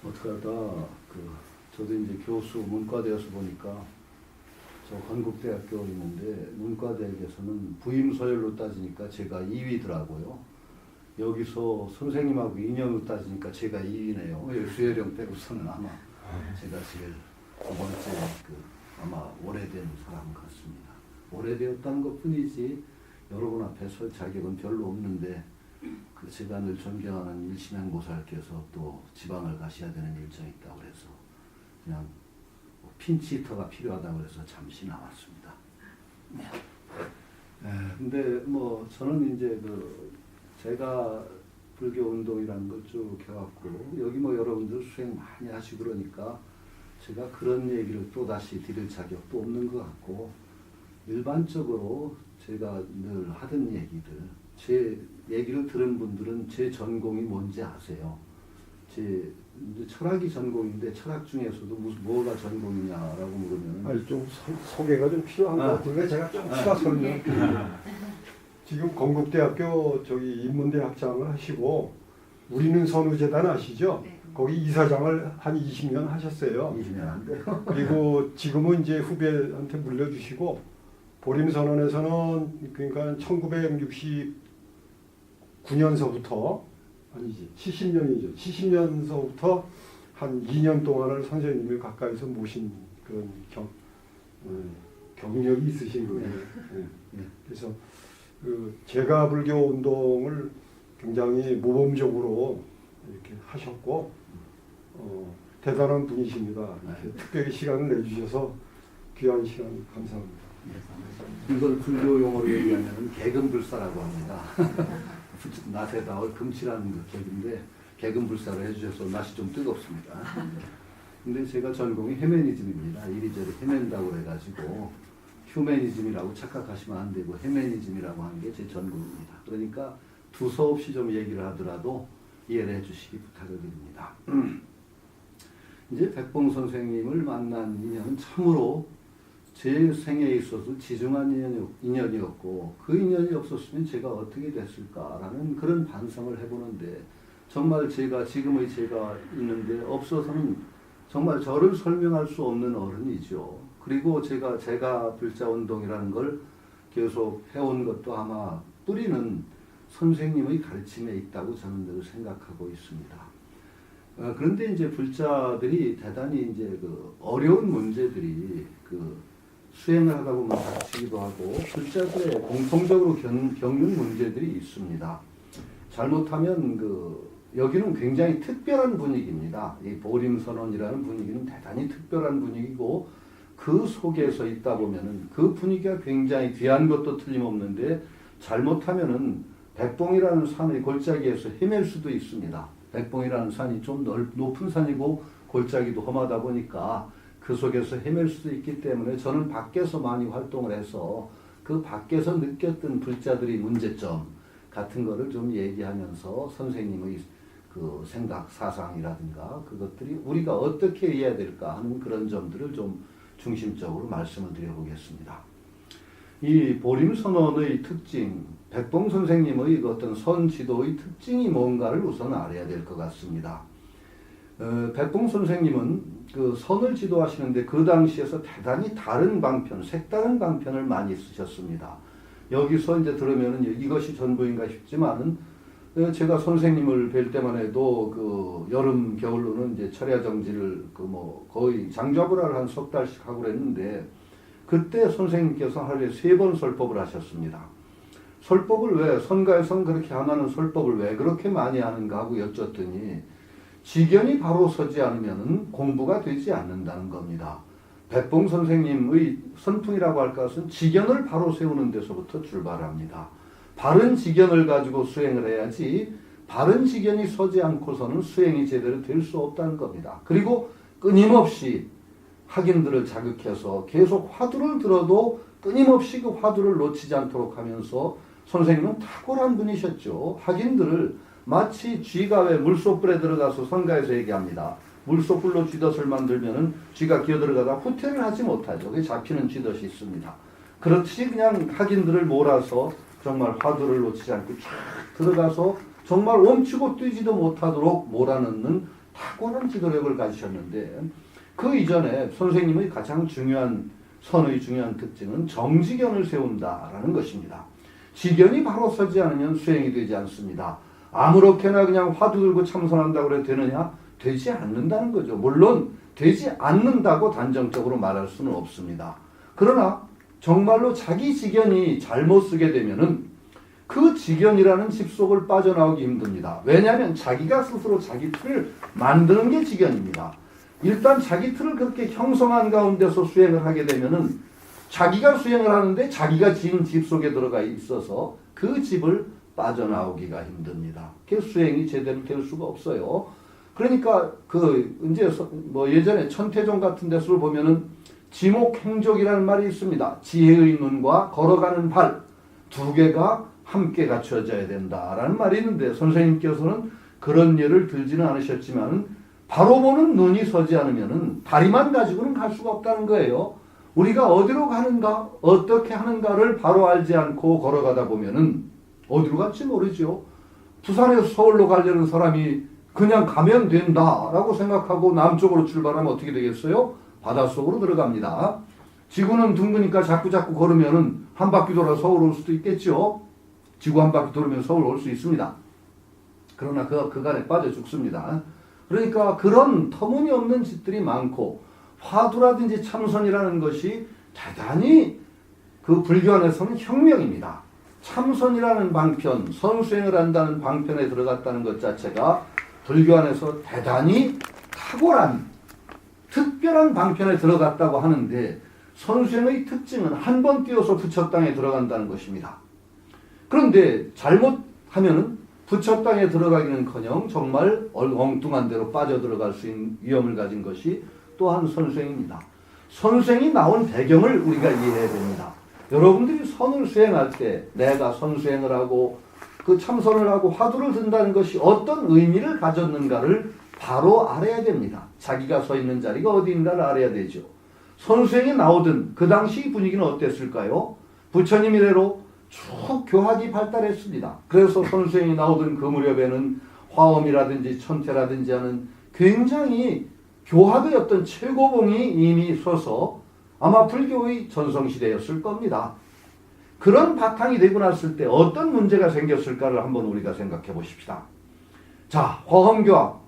어떻게 하다 저도 이제 교수 문과대에서 보니까 저 건국대학교 있는데 문과대학에서는 부임 서열로 따지니까 제가 2위더라고요. 여기서 선생님하고 인연으로 따지니까 제가 2위네요. 수혜령 빼고서는 아마 제가 제일 두 번째 아마 오래된 사람 같습니다. 오래되었다는 것 뿐이지 여러분 앞에 설 자격은 별로 없는데 제가 늘 존경하는 일심양보살께서 또 지방을 가셔야 되는 일정이 있다고 해서 그냥 핀치히터가 필요하다고 해서 잠시 나왔습니다. 근데 뭐 저는 이제 제가 불교 운동이라는 걸 쭉 해왔고 여기 뭐 여러분들 수행 많이 하시고 그러니까 제가 그런 얘기를 또 다시 드릴 자격도 없는 것 같고 일반적으로 제가 늘 하던 얘기들 제 얘기를 들은 분들은 제 전공이 뭔지 아세요. 제 철학이 전공인데 철학 중에서도 뭐가 전공이냐라고 물으면 아니 좀 소개가 좀 필요한 것 같은데 제가 좀 추가 설명. 지금 건국대학교 저기 인문대 학장을 하시고 우리는 선우재단 아시죠? 네. 거기 이사장을 한 20년 하셨어요. 20년 안 돼요. 그리고 지금은 이제 후배한테 물려주시고 보림선언에서는 그러니까 1969년서부터 아니지 70년이죠. 70년서부터 한 2년 동안을 선생님을 가까이서 모신 그런 경력이 있으신 거예요. 네. 그래서 제가 불교 운동을 굉장히 모범적으로 이렇게 하셨고 대단한 분이십니다. 이렇게 특별히 시간을 내주셔서 귀한 시간 감사합니다. 이걸 불교 용어로 얘기하면 개근불사라고 합니다. 낯에 닿을 금치라는 격인데 개근불사를 해주셔서 낯이 좀 뜨겁습니다. 근데 제가 전공이 헤메니즘입니다. 이리저리 헤맨다고 해가지고 휴메니즘이라고 착각하시면 안 되고 헤메니즘이라고 하는 게 제 전공입니다. 그러니까 두서없이 좀 얘기를 하더라도 이해를 해주시기 부탁을 드립니다. 이제 백봉 선생님을 만난 인연은 참으로 제 생애에 있어서 지중한 인연이었고 그 인연이 없었으면 제가 어떻게 됐을까라는 그런 반성을 해보는데 정말 제가 지금의 제가 있는데 없어서는 정말 저를 설명할 수 없는 어른이죠. 그리고 제가 불자운동이라는 걸 계속 해온 것도 아마 뿌리는 선생님의 가르침에 있다고 저는 늘 생각하고 있습니다. 그런데 이제 불자들이 대단히 이제 어려운 문제들이 수행을 하다 보면 닥치기도 하고 불자들의 공통적으로 겪는 문제들이 있습니다. 잘못하면 여기는 굉장히 특별한 분위기입니다. 이 보림선언이라는 분위기는 대단히 특별한 분위기고 그 속에서 있다 보면은 그 분위기가 굉장히 귀한 것도 틀림없는데 잘못하면은 백봉이라는 산의 골짜기에서 헤맬 수도 있습니다. 백봉이라는 산이 좀 높은 산이고 골짜기도 험하다 보니까 그 속에서 헤맬 수도 있기 때문에 저는 밖에서 많이 활동을 해서 그 밖에서 느꼈던 불자들의 문제점 같은 거를 좀 얘기하면서 선생님의 생각, 사상이라든가 그것들이 우리가 어떻게 해야 될까 하는 그런 점들을 좀 중심적으로 말씀을 드려보겠습니다. 이 보림선언의 특징, 백봉 선생님의 어떤 선지도의 특징이 뭔가를 우선 알아야 될 것 같습니다. 백봉 선생님은 선을 지도하시는데 그 당시에서 대단히 다른 방편, 색다른 방편을 많이 쓰셨습니다. 여기서 이제 들으면은 이것이 전부인가 싶지만은 제가 선생님을 뵐 때만 해도 여름 겨울로는 이제 철야정지를 거의 장좌불화를 한 석 달씩 하고 그랬는데 그때 선생님께서 하루에 3번 설법을 하셨습니다. 설법을 왜 선가에선 그렇게 안 하는 설법을 왜 그렇게 많이 하는가 하고 여쭸더니 지견이 바로 서지 않으면 공부가 되지 않는다는 겁니다. 백봉 선생님의 선풍이라고 할 것은 지견을 바로 세우는 데서부터 출발합니다. 바른 지견을 가지고 수행을 해야지 바른 지견이 서지 않고서는 수행이 제대로 될 수 없다는 겁니다. 그리고 끊임없이 학인들을 자극해서 계속 화두를 들어도 끊임없이 그 화두를 놓치지 않도록 하면서 선생님은 탁월한 분이셨죠. 학인들을 마치 쥐가 왜 물소불에 들어가서 선가에서 얘기합니다. 물소불로 쥐덫을 만들면은 쥐가 기어들어가다 후퇴를 하지 못하죠. 그게 잡히는 쥐덫이 있습니다. 그렇듯이 그냥 학인들을 몰아서 정말 화두를 놓치지 않고 쫙 들어가서 정말 멈추고 뛰지도 못하도록 몰아넣는 탁월한 지도력을 가지셨는데 그 이전에 선생님의 가장 중요한 선의 중요한 특징은 정직연을 세운다라는 것입니다. 직연이 바로 서지 않으면 수행이 되지 않습니다. 아무렇게나 그냥 화두 들고 참선한다고 해도 되느냐? 되지 않는다는 거죠. 물론 되지 않는다고 단정적으로 말할 수는 없습니다. 그러나 정말로 자기 직연이 잘못 쓰게 되면은 그 직연이라는 집속을 빠져나오기 힘듭니다. 왜냐하면 자기가 스스로 자기 틀을 만드는 게 직연입니다. 일단 자기 틀을 그렇게 형성한 가운데서 수행을 하게 되면은 자기가 수행을 하는데 자기가 지은 집 속에 들어가 있어서 그 집을 빠져나오기가 힘듭니다. 그 수행이 제대로 될 수가 없어요. 그러니까 이제 뭐 예전에 천태종 같은 데서를 보면은 지목행족이라는 말이 있습니다. 지혜의 눈과 걸어가는 발 두 개가 함께 갖춰져야 된다라는 말이 있는데 선생님께서는 그런 예를 들지는 않으셨지만 바로 보는 눈이 서지 않으면은 다리만 가지고는 갈 수가 없다는 거예요. 우리가 어디로 가는가, 어떻게 하는가를 바로 알지 않고 걸어가다 보면은 어디로 갈지 모르죠. 부산에서 서울로 가려는 사람이 그냥 가면 된다라고 생각하고 남쪽으로 출발하면 어떻게 되겠어요? 바닷속으로 들어갑니다. 지구는 둥그니까 자꾸 걸으면은 한 바퀴 돌아 서울 올 수도 있겠죠. 지구 한 바퀴 돌으면 서울 올 수 있습니다. 그러나 그간에 빠져 죽습니다. 그러니까 그런 터무니없는 짓들이 많고 화두라든지 참선이라는 것이 대단히 그 불교 안에서는 혁명입니다. 참선이라는 방편, 선수행을 한다는 방편에 들어갔다는 것 자체가 불교 안에서 대단히 탁월한 특별한 방편에 들어갔다고 하는데 선수행의 특징은 한 번 뛰어서 부처 땅에 들어간다는 것입니다. 그런데 잘못하면은 부처 땅에 들어가기는커녕 정말 엉뚱한 데로 빠져들어갈 수 있는 위험을 가진 것이 또한 선수행입니다. 선수행이 나온 배경을 우리가 이해해야 됩니다. 여러분들이 선을 수행할 때 내가 선수행을 하고 그 참선을 하고 화두를 든다는 것이 어떤 의미를 가졌는가를 바로 알아야 됩니다. 자기가 서 있는 자리가 어디인가를 알아야 되죠. 선수행이 나오던 그 당시 분위기는 어땠을까요? 부처님 이래로 쭉 교학이 발달했습니다. 그래서 선수행이 나오던 그 무렵에는 화엄이라든지 천태라든지 하는 굉장히 교학의 어떤 최고봉이 이미 서서 아마 불교의 전성시대였을 겁니다. 그런 바탕이 되고 났을 때 어떤 문제가 생겼을까를 한번 우리가 생각해 보십시다. 자, 화엄교학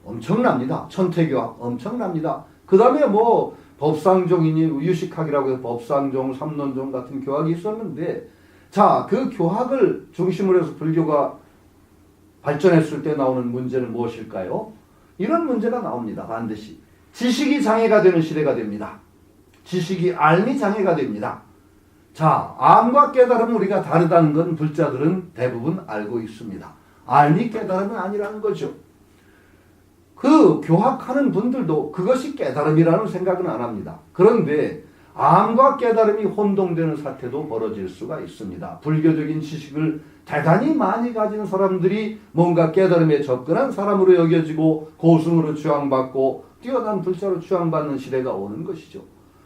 엄청납니다. 천태교학 엄청납니다. 그 다음에 뭐 법상종이니 유식학이라고 해서 법상종, 삼론종 같은 교학이 있었는데 자, 그 교학을 중심으로 해서 불교가 발전했을 때 나오는 문제는 무엇일까요? 이런 문제가 나옵니다. 반드시. 지식이 장애가 되는 시대가 됩니다. 지식이 알미 장애가 됩니다. 자, 암과 깨달음은 우리가 다르다는 건 불자들은 대부분 알고 있습니다. 알미 깨달음은 아니라는 거죠. 그 교학하는 분들도 그것이 깨달음이라는 생각은 안 합니다. 그런데 암과 깨달음이 혼동되는 사태도 벌어질 수가 있습니다. 불교적인 지식을 대단히 많이 가진 사람들이 뭔가 깨달음에 접근한 사람으로 여겨지고 고승으로 추앙받고 뛰어난 불자로 추앙받는 시대가 오는 것이죠.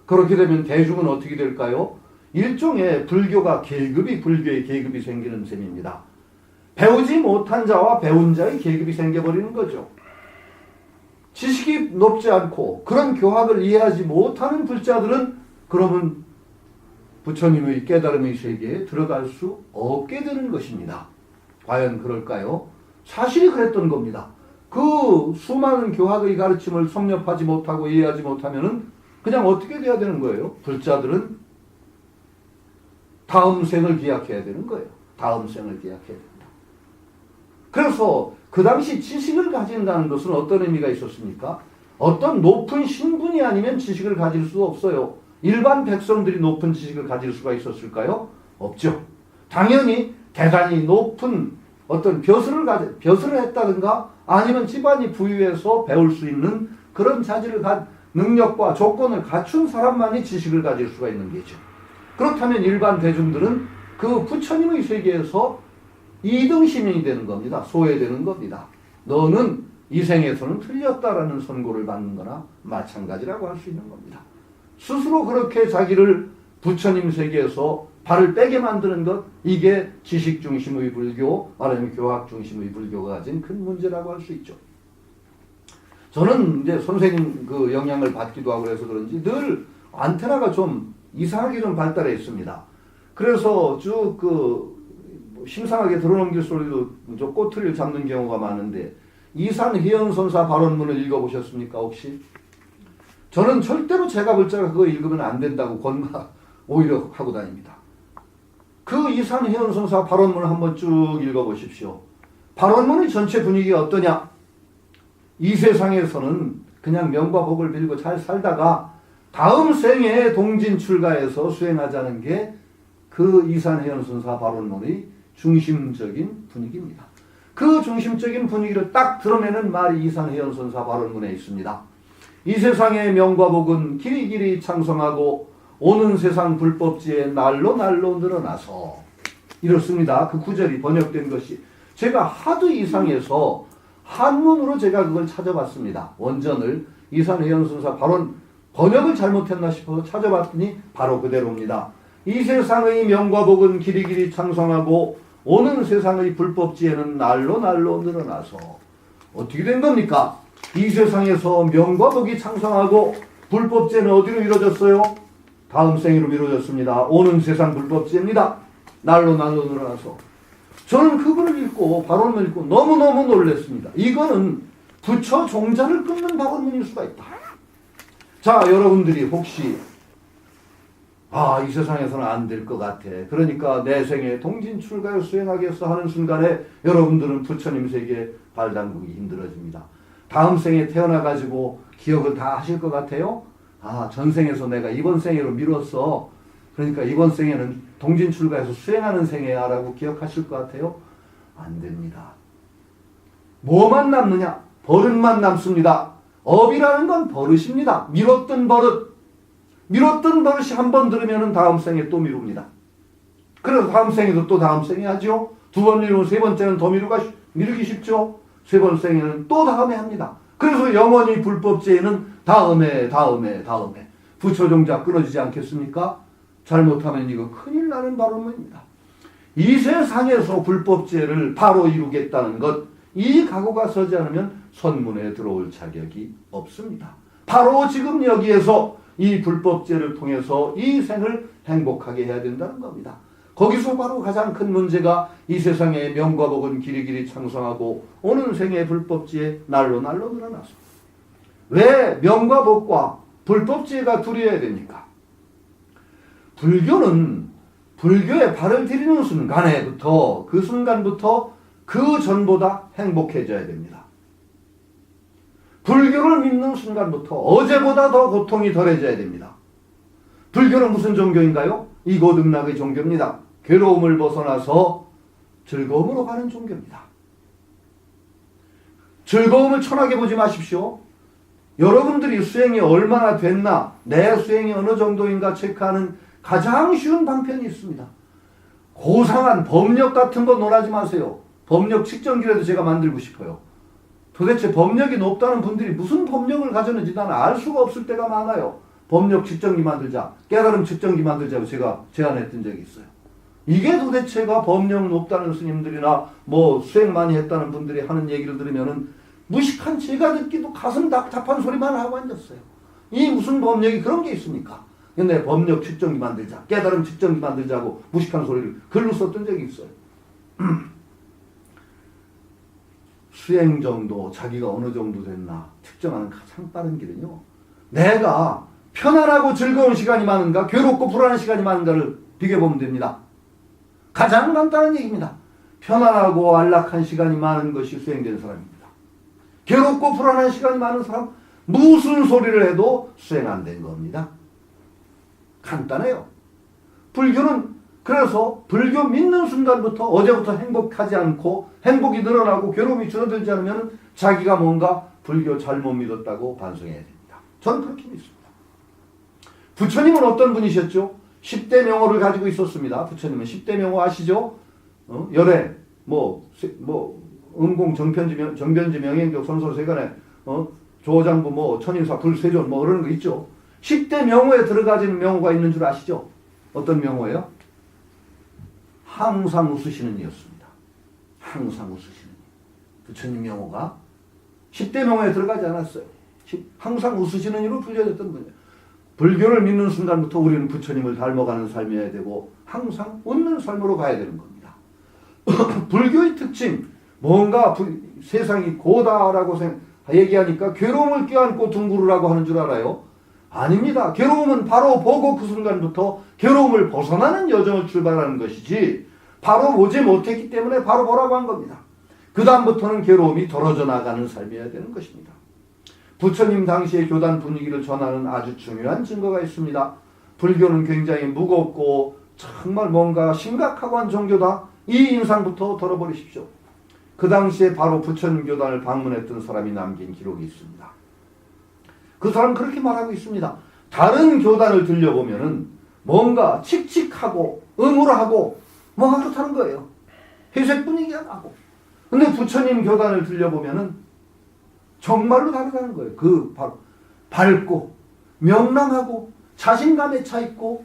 그렇게 되면 대중은 어떻게 될까요? 일종의 불교의 계급이 생기는 셈입니다. 배우지 못한 자와 배운 자의 계급이 생겨버리는 거죠. 지식이 높지 않고 그런 교학을 이해하지 못하는 불자들은 그러면 부처님의 깨달음의 세계에 들어갈 수 없게 되는 것입니다. 과연 그럴까요? 사실이 그랬던 겁니다. 그 수많은 교학의 가르침을 섭렵하지 못하고 이해하지 못하면은 그냥 어떻게 돼야 되는 거예요? 불자들은 다음 생을 기약해야 되는 거예요. 다음 생을 기약해야 됩니다. 그래서 그 당시 지식을 가진다는 것은 어떤 의미가 있었습니까? 어떤 높은 신분이 아니면 지식을 가질 수 없어요. 일반 백성들이 높은 지식을 가질 수가 있었을까요? 없죠. 당연히 대단히 높은 어떤 벼슬을 했다든가 아니면 집안이 부유해서 배울 수 있는 그런 능력과 조건을 갖춘 사람만이 지식을 가질 수가 있는 게죠. 그렇다면 일반 대중들은 그 부처님의 세계에서 2등 시민이 되는 겁니다. 소외되는 겁니다. 너는 이 생에서는 틀렸다라는 선고를 받는 거나 마찬가지라고 할 수 있는 겁니다. 스스로 그렇게 자기를 부처님 세계에서 발을 빼게 만드는 것, 이게 지식 중심의 불교, 말하자면 교학 중심의 불교가 가진 큰 문제라고 할 수 있죠. 저는 이제 선생님 그 영향을 받기도 하고 그래서 그런지 늘 안테나가 좀 이상하게 좀 발달해 있습니다. 그래서 쭉 심상하게 들어넘길 소리도 좀 꼬투리를 잡는 경우가 많은데 이산희연 선사 발언문을 읽어보셨습니까 혹시? 저는 절대로 제가 볼자가 그거 읽으면 안 된다고 오히려 하고 다닙니다. 그 이산희연 선사 발언문을 한번 쭉 읽어보십시오. 발언문의 전체 분위기가 어떠냐? 이 세상에서는 그냥 명과 복을 빌고 잘 살다가 다음 생에 동진 출가해서 수행하자는 게 그 이산희연 선사 발언문의 중심적인 분위기입니다. 그 중심적인 분위기를 딱 드러내는 말이 이산희연 선사 발언문에 있습니다. 이 세상의 명과 복은 길이길이 창성하고 오는 세상 불법지에 날로 늘어나서 이렇습니다. 그 구절이 번역된 것이 제가 하도 이상해서 한문으로 제가 그걸 찾아봤습니다. 원전을 이산희연 선사 발언 번역을 잘못했나 싶어서 찾아봤더니 바로 그대로입니다. 이 세상의 명과 복은 길이길이 창성하고 오는 세상의 불법지에는 날로 늘어나서 어떻게 된 겁니까? 이 세상에서 명과 복이 창성하고 불법지에는 어디로 이루어졌어요? 다음 생으로 이루어졌습니다. 오는 세상 불법지입니다. 날로 늘어나서 저는 그걸 읽고 발언을 읽고 너무너무 놀랐습니다. 이거는 부처 종자를 끊는 발언문일 수가 있다. 자, 여러분들이 혹시 이 세상에서는 안 될 것 같아. 그러니까 내 생에 동진 출가에 수행하겠어 하는 순간에 여러분들은 부처님 세계에 발 담그기 힘들어집니다. 다음 생에 태어나가지고 기억을 다 하실 것 같아요? 전생에서 내가 이번 생애로 미뤘어. 그러니까 이번 생에는 동진 출가해서 수행하는 생애야 라고 기억하실 것 같아요? 안 됩니다. 뭐만 남느냐? 버릇만 남습니다. 업이라는 건 버릇입니다. 미뤘던 버릇이 한 번 들으면 다음 생에 또 미룹니다. 그래서 다음 생에도 또 다음 생에 하죠. 두 번 미루면 세 번째는 더 미루기 쉽죠. 세 번 생에는 또 다음에 합니다. 그래서 영원히 불법죄에는 다음에 부처종자 끊어지지 않겠습니까? 잘못하면 이거 큰일 나는 발언입니다. 이 세상에서 불법죄를 바로 이루겠다는 것, 이 각오가 서지 않으면 선문에 들어올 자격이 없습니다. 바로 지금 여기에서 이 불법죄를 통해서 이 생을 행복하게 해야 된다는 겁니다. 거기서 바로 가장 큰 문제가 이 세상의 명과 복은 길이길이 창성하고 오는 생의 불법지에 날로 늘어나서 왜 명과 복과 불법지가 둘이어야 됩니까? 불교는 불교에 발을 들이는 순간부터 그 전보다 행복해져야 됩니다. 불교를 믿는 순간부터 어제보다 더 고통이 덜해져야 됩니다. 불교는 무슨 종교인가요? 이고등락의 종교입니다. 괴로움을 벗어나서 즐거움으로 가는 종교입니다. 즐거움을 천하게 보지 마십시오. 여러분들이 수행이 얼마나 됐나, 내 수행이 어느 정도인가 체크하는 가장 쉬운 방편이 있습니다. 고상한 법력 같은 거 논하지 마세요. 법력 측정기라도 제가 만들고 싶어요. 도대체 법력이 높다는 분들이 무슨 법력을 가졌는지 나는 알 수가 없을 때가 많아요. 법력 측정기 만들자, 깨달음 측정기 만들자고 제가 제안했던 적이 있어요. 이게 도대체가 법력 높다는 스님들이나 수행 많이 했다는 분들이 하는 얘기를 들으면은 무식한 제가 듣기도 가슴 답답한 소리만 하고 앉았어요. 이 무슨 법력이 그런 게 있습니까? 근데 법력 측정기 만들자, 깨달음 측정기 만들자고 무식한 소리를 글로 썼던 적이 있어요. 수행 정도, 자기가 어느 정도 됐나 측정하는 가장 빠른 길은요, 내가 편안하고 즐거운 시간이 많은가, 괴롭고 불안한 시간이 많은가를 비교해보면 됩니다. 가장 간단한 얘기입니다. 편안하고 안락한 시간이 많은 것이 수행된 사람입니다. 괴롭고 불안한 시간이 많은 사람, 무슨 소리를 해도 수행 안 된 겁니다. 간단해요. 불교는 그래서 불교 믿는 순간부터 어제부터 행복하지 않고 행복이 늘어나고 괴로움이 줄어들지 않으면 자기가 뭔가 불교 잘못 믿었다고 반성해야 됩니다. 저는 그렇게 믿습니다. 부처님은 어떤 분이셨죠? 10대 명호를 가지고 있었습니다. 부처님은 10대 명호 아시죠? 열애, 음공, 정변지, 명행교, 선설세간에, 조장부, 천인사, 불세존, 그런 거 있죠. 10대 명호에 들어가지는 명호가 있는 줄 아시죠? 어떤 명호예요? 항상 웃으시는 이였습니다. 항상 웃으시는 이. 부처님 명호가 십대명에 들어가지 않았어요. 항상 웃으시는 이로 불려졌던 분이에요. 불교를 믿는 순간부터 우리는 부처님을 닮아가는 삶이어야 되고 항상 웃는 삶으로 가야 되는 겁니다. 불교의 특징, 뭔가 세상이 고다라고 얘기하니까 괴로움을 껴안고 둥그르라고 하는 줄 알아요? 아닙니다. 괴로움은 바로 보고 그 순간부터 괴로움을 벗어나는 여정을 출발하는 것이지 바로 보지 못했기 때문에 바로 보라고 한 겁니다. 그 다음부터는 괴로움이 덜어져 나가는 삶이어야 되는 것입니다. 부처님 당시의 교단 분위기를 전하는 아주 중요한 증거가 있습니다. 불교는 굉장히 무겁고 정말 뭔가 심각하고 한 종교다. 이 인상부터 덜어버리십시오. 그 당시에 바로 부처님 교단을 방문했던 사람이 남긴 기록이 있습니다. 그 사람 그렇게 말하고 있습니다. 다른 교단을 들려보면은 뭔가 칙칙하고 음울하고 뭔가 그렇다는 거예요. 회색 분위기가 나고. 근데 부처님 교단을 들려보면은 정말로 다르다는 거예요. 그 바로 밝고 명랑하고 자신감에 차 있고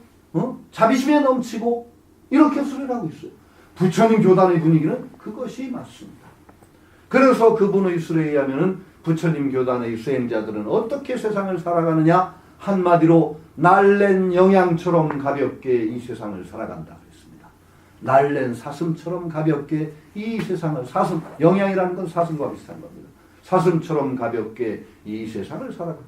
자비심에 넘치고 이렇게 수련을 하고 있어요. 부처님 교단의 분위기는 그것이 맞습니다. 그래서 그분의 술에 의하면은 부처님 교단의 수행자들은 어떻게 세상을 살아가느냐? 한마디로 날랜 영양처럼 가볍게 이 세상을 살아간다 그랬습니다. 날랜 사슴처럼 가볍게 이 세상을 사슴, 영양이라는 건 사슴과 비슷한 겁니다. 사슴처럼 가볍게 이 세상을 살아간다.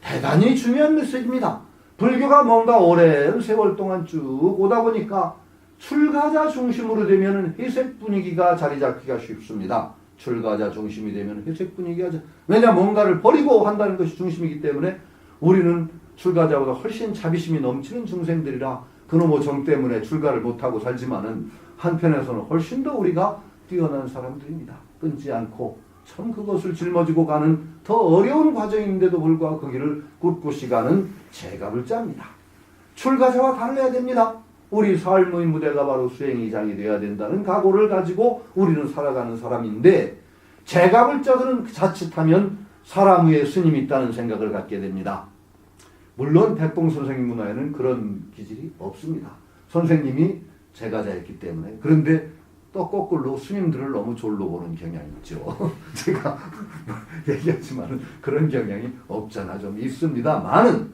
대단히 중요한 메시지입니다. 불교가 뭔가 오랜 세월 동안 쭉 오다 보니까 출가자 중심으로 되면 회색 분위기가 자리 잡기가 쉽습니다. 출가자 중심이 되면 회색 분위기가 왜냐 뭔가를 버리고 한다는 것이 중심이기 때문에 우리는 출가자보다 훨씬 자비심이 넘치는 중생들이라 그놈의 정 때문에 출가를 못하고 살지만은 한편에서는 훨씬 더 우리가 뛰어난 사람들입니다. 끊지 않고 참 그것을 짊어지고 가는 더 어려운 과정인데도 불구하고 그 길을 꿋꿋이 가는 제가불자입니다. 출가자와 달라야 됩니다. 우리 삶의 무대가 바로 수행이장이 되어야 된다는 각오를 가지고 우리는 살아가는 사람인데 제가불자들은 자칫하면 사람 위에 스님이 있다는 생각을 갖게 됩니다. 물론 백봉 선생님 문화에는 그런 기질이 없습니다. 선생님이 제가자였기 때문에. 그런데 또 거꾸로 스님들을 너무 졸로 보는 경향이 있죠. 제가 얘기하지만 그런 경향이 없잖아 좀 있습니다만은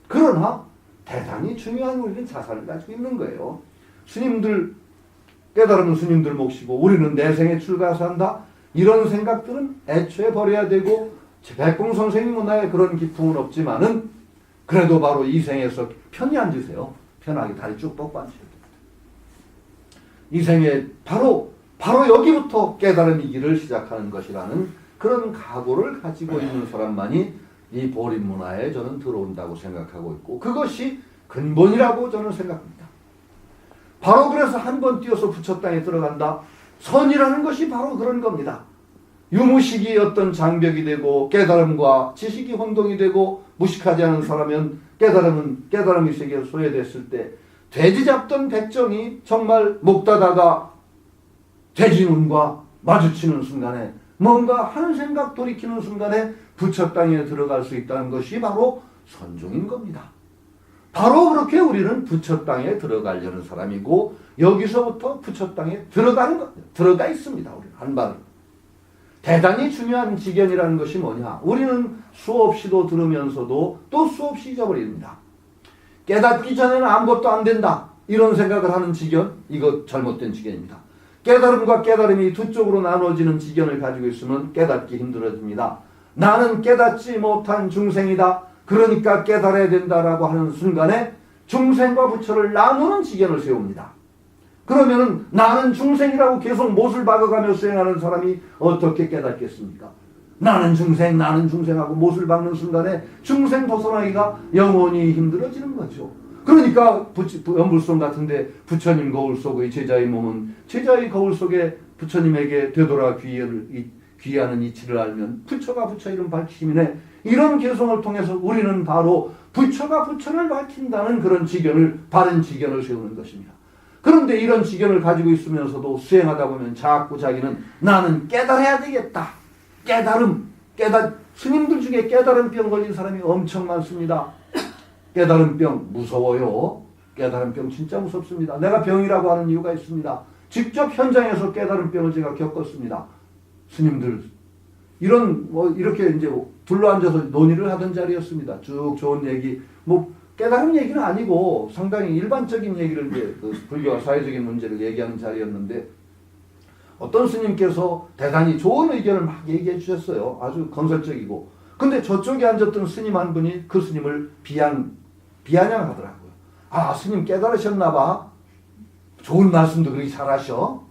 그러나 대단히 중요한 우리는 자산을 가지고 있는 거예요. 스님들 깨달으면 스님들 몫이고 우리는 내생에 출가한다 이런 생각들은 애초에 버려야 되고 백공 선생님 문화에 그런 기풍은 없지만은 그래도 바로 이 생에서 편히 앉으세요. 편하게 다리 쭉 뻗고 앉으셔야 됩니다. 이 생에 바로 여기부터 깨달음의 길을 시작하는 것이라는 그런 각오를 가지고 있는 사람만이 이 보림 문화에 저는 들어온다고 생각하고 있고 그것이 근본이라고 저는 생각합니다. 바로 그래서 한 번 뛰어서 부처 땅에 들어간다. 선이라는 것이 바로 그런 겁니다. 유무식이 어떤 장벽이 되고 깨달음과 지식이 혼동이 되고 무식하지 않은 사람은 깨달음의 세계에 소외됐을 때 돼지 잡던 백정이 정말 목다다가 돼지 눈과 마주치는 순간에 뭔가 한 생각 돌이키는 순간에 부처 땅에 들어갈 수 있다는 것이 바로 선종인 겁니다. 바로 그렇게 우리는 부처 땅에 들어가려는 사람이고 여기서부터 부처 땅에 들어가 있습니다. 우리는 한 발을. 대단히 중요한 지견이라는 것이 뭐냐? 우리는 수없이도 들으면서도 또 수없이 잊어버립니다. 깨닫기 전에는 아무것도 안 된다. 이런 생각을 하는 지견, 이거 잘못된 지견입니다. 깨달음과 깨달음이 두 쪽으로 나눠지는 지견을 가지고 있으면 깨닫기 힘들어집니다. 나는 깨닫지 못한 중생이다. 그러니까 깨달아야 된다라고 하는 순간에 중생과 부처를 나누는 지견을 세웁니다. 그러면은 나는 중생이라고 계속 못을 박아가며 수행하는 사람이 어떻게 깨닫겠습니까? 나는 중생하고 못을 박는 순간에 중생 벗어나기가 영원히 힘들어지는 거죠. 그러니까 연불송 같은데 부처님 거울 속의 제자의 몸은 제자의 거울 속에 부처님에게 되돌아 귀하는 이치를 알면 부처가 부처 이름 밝히심이네. 이런 개성을 통해서 우리는 바로 부처가 부처를 밝힌다는 그런 바른 지견을 세우는 것입니다. 그런데 이런 지견을 가지고 있으면서도 수행하다 보면 자꾸 자기는 나는 깨달아야 되겠다. 스님들 중에 깨달음병 걸린 사람이 엄청 많습니다. 깨달음병 무서워요. 깨달음병 진짜 무섭습니다. 내가 병이라고 하는 이유가 있습니다. 직접 현장에서 깨달음병을 제가 겪었습니다. 스님들 이런 뭐 이렇게 이제 둘러앉아서 논의를 하던 자리였습니다. 쭉 좋은 얘기, 뭐 깨달은 얘기는 아니고 상당히 일반적인 얘기를 이제 그 불교와 사회적인 문제를 얘기하는 자리였는데 어떤 스님께서 대단히 좋은 의견을 막 얘기해 주셨어요. 아주 건설적이고. 근데 저쪽에 앉았던 스님 한 분이 그 스님을 비아냥하더라고요. 아, 스님 깨달으셨나 봐. 좋은 말씀도 그렇게 잘하셔.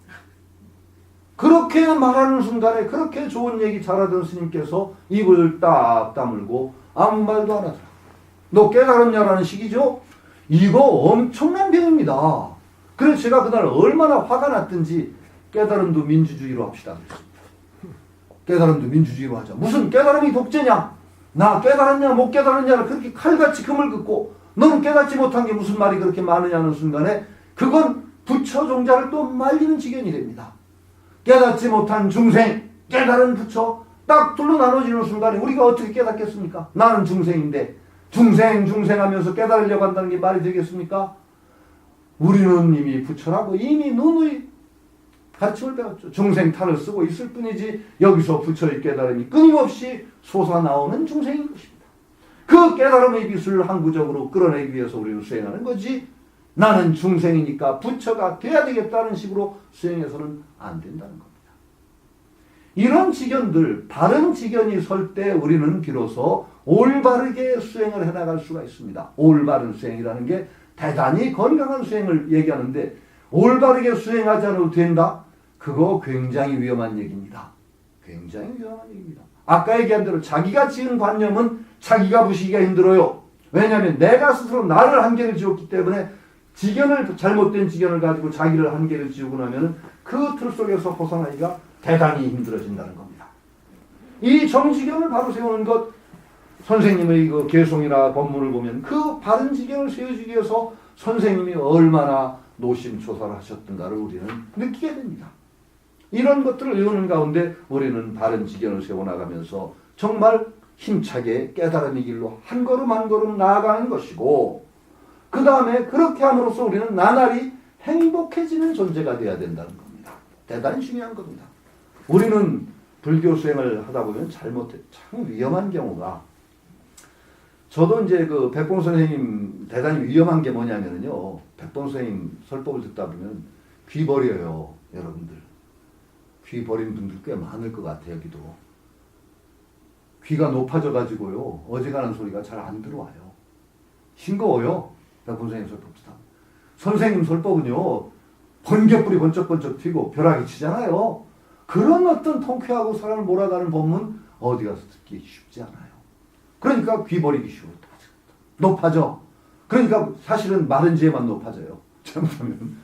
그렇게 말하는 순간에 그렇게 좋은 얘기 잘하던 스님께서 입을 딱 다물고 아무 말도 안 하더라고요. 너 깨달았냐라는 식이죠? 이거 엄청난 병입니다. 그래서 제가 그날 얼마나 화가 났든지 깨달음도 민주주의로 합시다. 깨달음도 민주주의로 하자. 무슨 깨달음이 독재냐? 나 깨달았냐 못 깨달았냐를 그렇게 칼같이 금을 긋고 너는 깨닫지 못한 게 무슨 말이 그렇게 많으냐는 순간에 그건 부처 종자를 또 말리는 지경이 됩니다. 깨닫지 못한 중생, 깨달은 부처 딱 둘로 나눠지는 순간에 우리가 어떻게 깨닫겠습니까? 나는 중생인데 중생하면서 깨달으려고 한다는 게 말이 되겠습니까? 우리는 이미 부처라고 이미 누누이 가르침을 배웠죠. 중생탄을 쓰고 있을 뿐이지 여기서 부처의 깨달음이 끊임없이 솟아나오는 중생인 것입니다. 그 깨달음의 빛을 항구적으로 끌어내기 위해서 우리는 수행하는 거지 나는 중생이니까 부처가 돼야 되겠다는 식으로 수행해서는 안 된다는 겁니다. 이런 지견들, 바른 지견이 설 때 우리는 비로소 올바르게 수행을 해나갈 수가 있습니다. 올바른 수행이라는 게 대단히 건강한 수행을 얘기하는데 올바르게 수행하지 않아도 된다? 그거 굉장히 위험한 얘기입니다. 굉장히 위험한 얘기입니다. 아까 얘기한 대로 자기가 지은 관념은 자기가 부시기가 힘들어요. 왜냐하면 내가 스스로 나를 한계를 지었기 때문에 잘못된 지견을 가지고 자기를 한계를 지우고 나면 그 틀 속에서 벗어나기가 대단히 힘들어진다는 겁니다. 이 정지견을 바로 세우는 것, 선생님의 그 개송이나 법문을 보면 그 바른 지견을 세우기 위해서 선생님이 얼마나 노심초사를 하셨던가를 우리는 느끼게 됩니다. 이런 것들을 외우는 가운데 우리는 바른 지견을 세워나가면서 정말 힘차게 깨달음의 길로 한 걸음 한 걸음 나아가는 것이고 그 다음에 그렇게 함으로써 우리는 나날이 행복해지는 존재가 되어야 된다는 겁니다. 대단히 중요한 겁니다. 우리는 불교 수행을 하다 보면 잘못해 참 위험한 경우가 저도 이제 그 백봉 선생님 대단히 위험한 게 뭐냐면요. 백봉 선생님 설법을 듣다 보면 귀 버려요. 여러분들. 귀 버린 분들 꽤 많을 것 같아요. 여기도. 귀가 높아져 가지고요. 어지간한 소리가 잘 안 들어와요. 싱거워요. 백봉 선생님 설법 듣다. 선생님 설법은요. 번개불이 번쩍번쩍 튀고 벼락이 치잖아요. 그런 어떤 통쾌하고 사람을 몰아가는 법문 어디 가서 듣기 쉽지 않아요. 그러니까 귀 버리기 쉬워요. 높아져. 그러니까 사실은 마른 지에만 높아져요. 잘못하면.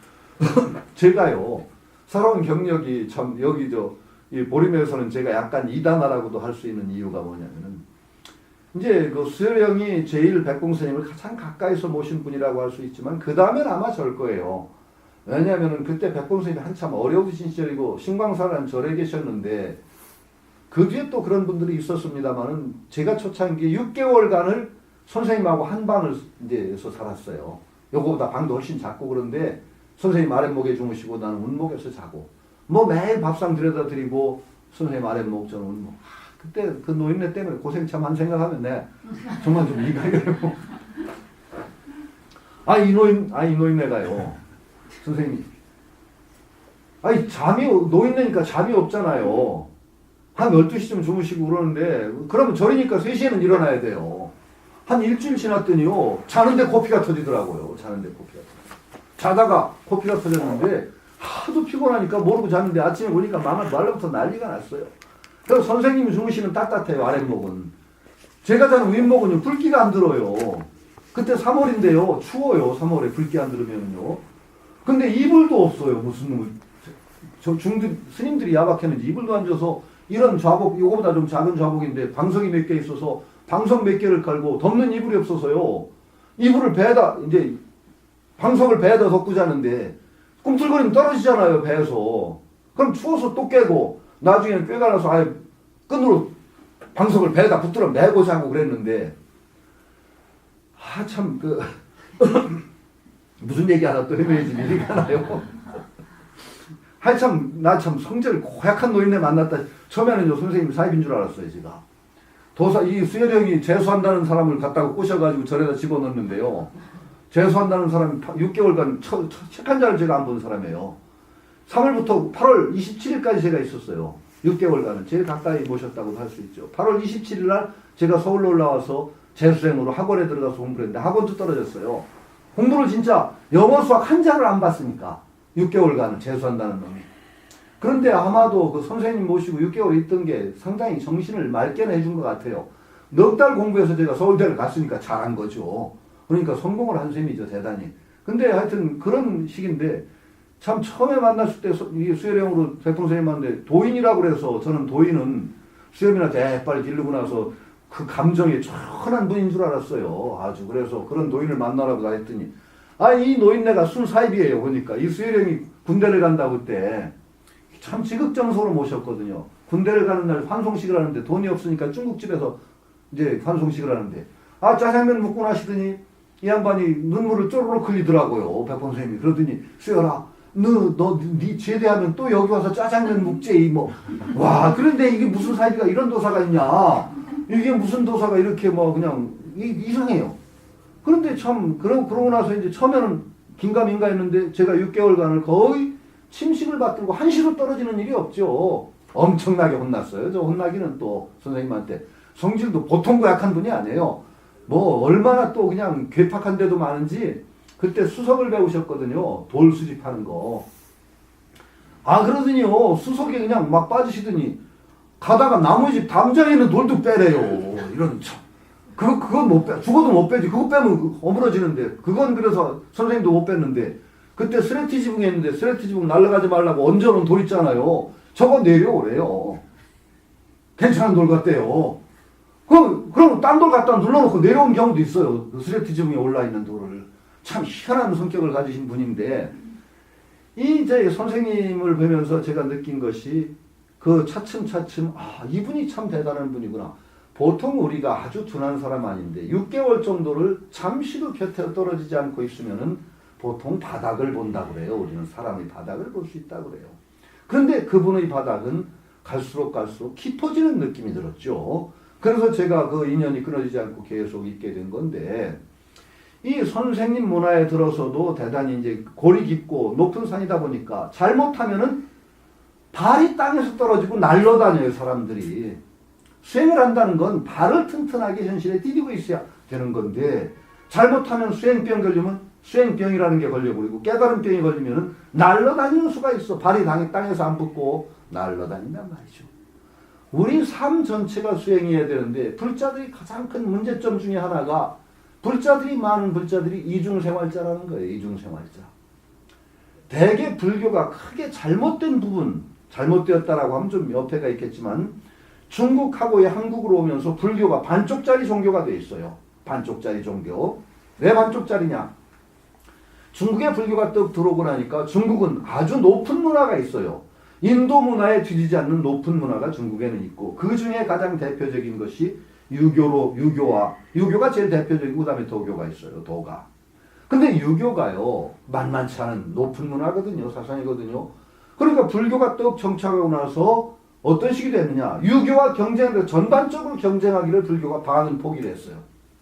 제가요. 살아온 경력이 참 여기 이 보림에서는 제가 약간 이단하라고도 할 수 있는 이유가 뭐냐면은 이제 그 수열형이 제일 백봉 스님을 가장 가까이서 모신 분이라고 할 수 있지만 그 다음엔 아마 절 거예요. 왜냐하면은 그때 백봉 스님이 한참 어려우신 시절이고 신광사라는 절에 계셨는데 그 뒤에 또 그런 분들이 있었습니다만은 제가 초창기 6개월간을 선생님하고 한 방을 이제서 살았어요. 요거보다 방도 훨씬 작고 그런데 선생님 아랫목에 주무시고 나는 운목에서 자고 뭐 매일 밥상 들여다 드리고 선생님 아랫목 저는 운목. 그때 그 노인네 때문에 고생 참 한 생각하면 내 정말 좀 이가 이러고 이 노인네가요. 선생님. 노인네니까 잠이 없잖아요. 한 12시쯤 주무시고 그러는데, 그러면 절이니까 3시에는 일어나야 돼요. 한 일주일 지났더니요, 자는데 코피가 터지더라고요. 자다가 코피가 터졌는데, 하도 피곤하니까 모르고 잤는데 아침에 보니까 말로부터 난리가 났어요. 그래서 선생님이 주무시면 따뜻해요, 아랫목은. 제가 자는 윗목은요, 불기가 안 들어요. 그때 3월인데요, 추워요, 3월에 불기 안 들으면요. 근데 이불도 없어요. 무슨 스님들이 야박했는지 이불도 안 줘서 이런 좌복, 요거보다 좀 작은 좌복인데 방석이 몇 개 있어서 방석 몇 개를 깔고 덮는 이불이 없어서요. 이불을 방석을 배에다 덮고 자는데 꿈틀거리면 떨어지잖아요, 배에서. 그럼 추워서 또 깨고 나중에는 꾀가 나서 아예 끈으로 방석을 배에다 붙들어 매고 자고 그랬는데 무슨 얘기 하나 또 헤매지는 얘기가 나요. 한참 나 참 성질 고약한 노인네 만났다. 처음에는 선생님 사입인 줄 알았어요 제가. 도사 이 수혜령이 재수한다는 사람을 갖다가 꼬셔가지고 절에다 집어넣는데요. 재수한다는 사람이 6개월간 책 한 자를 제가 안 본 사람이에요. 3월부터 8월 27일까지 제가 있었어요. 6개월간은 제일 가까이 모셨다고 할 수 있죠. 8월 27일 날 제가 서울로 올라와서 재수생으로 학원에 들어가서 공부를 했는데 학원도 떨어졌어요. 공부를 진짜 영어 수학 한 자를 안 봤으니까 6개월간은 재수한다는 놈이. 그런데 아마도 그 선생님 모시고 6개월 있던 게 상당히 정신을 맑게 내준 것 같아요. 넉 달 공부해서 제가 서울대를 갔으니까 잘한 거죠. 그러니까 성공을 한 셈이죠, 대단히. 근데 하여튼 그런 식인데 참 처음에 만났을 때 이 수혜령으로 대풍 선생님 만났는데 도인이라고 그래서 저는 도인은 수염이나 대빨리 기르고 나서 그 감정이 천한 분인 줄 알았어요. 아주. 그래서 그런 노인을 만나라고 다 했더니 이 노인네가 순사입이에요. 보니까 이 수혜령이 군대를 간다고 그때 참 지극정성으로 모셨거든요. 군대를 가는 날 환송식을 하는데 돈이 없으니까 중국집에서 이제 환송식을 하는데 짜장면 먹고 나시더니 이 양반이 눈물을 쪼르륵 흘리더라고요. 백범 선생님이. 그러더니 수혈아 네 제대하면 또 여기 와서 짜장면 먹지 뭐. 와 그런데 이게 무슨 사이비가 이런 도사가 있냐. 이게 무슨 도사가 이렇게 뭐 그냥 이상해요. 그런데 참 그러고 나서 이제 처음에는 긴가민가 했는데 제가 6개월간을 거의 침식을 받들고 한시로 떨어지는 일이 없죠. 엄청나게 혼났어요. 저 혼나기는 또 선생님한테. 성질도 보통 고약한 분이 아니에요. 뭐 얼마나 또 그냥 괴팍한 데도 많은지 그때 수석을 배우셨거든요. 돌 수집하는 거. 그러더니요. 수석에 그냥 막 빠지시더니 가다가 나무집 담장에 있는 돌도 빼래요. 이런 참. 그건 못 빼. 죽어도 못 빼지. 그거 빼면 어물어지는데. 그건 그래서 선생님도 못 뺐는데. 그때 스레티 지붕에 있는데 스레티 지붕 날아가지 말라고 얹어놓은 돌 있잖아요. 저거 내려오래요. 괜찮은 돌 같대요. 그럼 딴 돌 갖다 눌러놓고 내려온 경우도 있어요. 그 스레티 지붕에 올라있는 돌을. 참 희한한 성격을 가지신 분인데 이제 선생님을 보면서 제가 느낀 것이 그 차츰차츰 이분이 참 대단한 분이구나. 보통 우리가 아주 둔한 사람 아닌데 6개월 정도를 잠시도 곁에 떨어지지 않고 있으면은 보통 바닥을 본다고 그래요. 우리는 사람의 바닥을 볼 수 있다고 그래요. 그런데 그분의 바닥은 갈수록 깊어지는 느낌이 들었죠. 그래서 제가 그 인연이 끊어지지 않고 계속 있게 된 건데 이 선생님 문화에 들어서도 대단히 이제 골이 깊고 높은 산이다 보니까 잘못하면은 발이 땅에서 떨어지고 날아다녀요, 사람들이. 수행을 한다는 건 발을 튼튼하게 현실에 디디고 있어야 되는 건데 잘못하면 수행병 걸리면 수행병이라는 게 걸려버리고 깨달은 병이 걸리면 날아다니는 수가 있어. 발이 땅에서 안 붙고 날아다닌단 말이죠. 우리 삶 전체가 수행해야 되는데 불자들이 가장 큰 문제점 중에 하나가 많은 불자들이 이중생활자라는 거예요. 이중생활자. 대개 불교가 크게 잘못된 부분, 잘못되었다라고 하면 좀 옆에가 있겠지만 중국하고 한국으로 오면서 불교가 반쪽짜리 종교가 돼 있어요. 반쪽짜리 종교. 왜 반쪽짜리냐? 중국에 불교가 떡 들어오고 나니까 중국은 아주 높은 문화가 있어요. 인도 문화에 뒤지지 않는 높은 문화가 중국에는 있고 그 중에 가장 대표적인 것이 유교가 제일 대표적이고 그 다음에 도교가 있어요. 도가. 근데 유교가요. 만만치 않은 높은 문화거든요. 사상이거든요. 그러니까 불교가 떡 정착하고 나서 어떤 식이 됐느냐. 유교와 전반적으로 경쟁하기를 불교가 반은 포기를 했어요.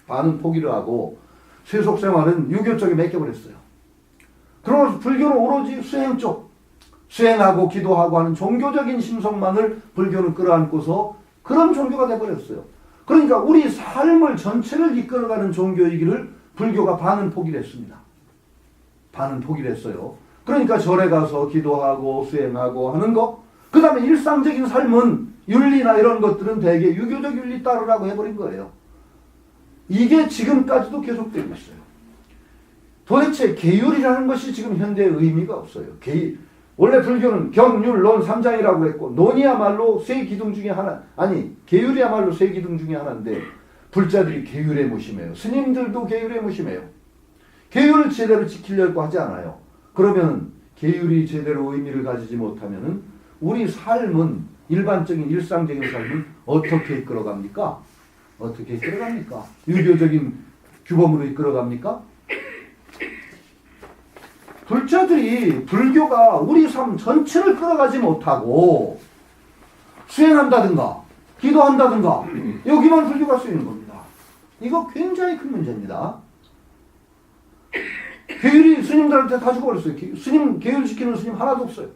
반은 포기를 하고 세속생활은 유교 쪽에 맡겨버렸어요. 그러면서 불교는 오로지 수행 쪽. 수행하고 기도하고 하는 종교적인 심성만을 불교는 끌어안고서 그런 종교가 돼버렸어요. 그러니까 우리 삶을 전체를 이끌어가는 종교이기를 불교가 반은 포기를 했습니다. 반은 포기를 했어요. 그러니까 절에 가서 기도하고 수행하고 하는 거. 그 다음에 일상적인 삶은 윤리나 이런 것들은 대개 유교적 윤리 따르라고 해버린 거예요. 이게 지금까지도 계속되고 있어요. 도대체 계율이라는 것이 지금 현대의 의미가 없어요. 원래 불교는 경율, 론 3장이라고 했고 논이야말로 세 기둥 중에 하나, 계율이야말로 세 기둥 중에 하나인데 불자들이 계율에 무심해요. 스님들도 계율에 무심해요. 계율을 제대로 지키려고 하지 않아요. 그러면 계율이 제대로 의미를 가지지 못하면은 우리 삶은 일반적인 일상적인 삶은 어떻게 이끌어갑니까? 어떻게 이끌어갑니까? 유교적인 규범으로 이끌어갑니까? 불자들이 불교가 우리 삶 전체를 끌어가지 못하고 수행한다든가 기도한다든가 여기만 불교가 쓰이는 겁니다. 이거 굉장히 큰 문제입니다. 계율이 스님들한테 다 죽어버렸어요. 스님 계율 지키는 스님 하나도 없어요.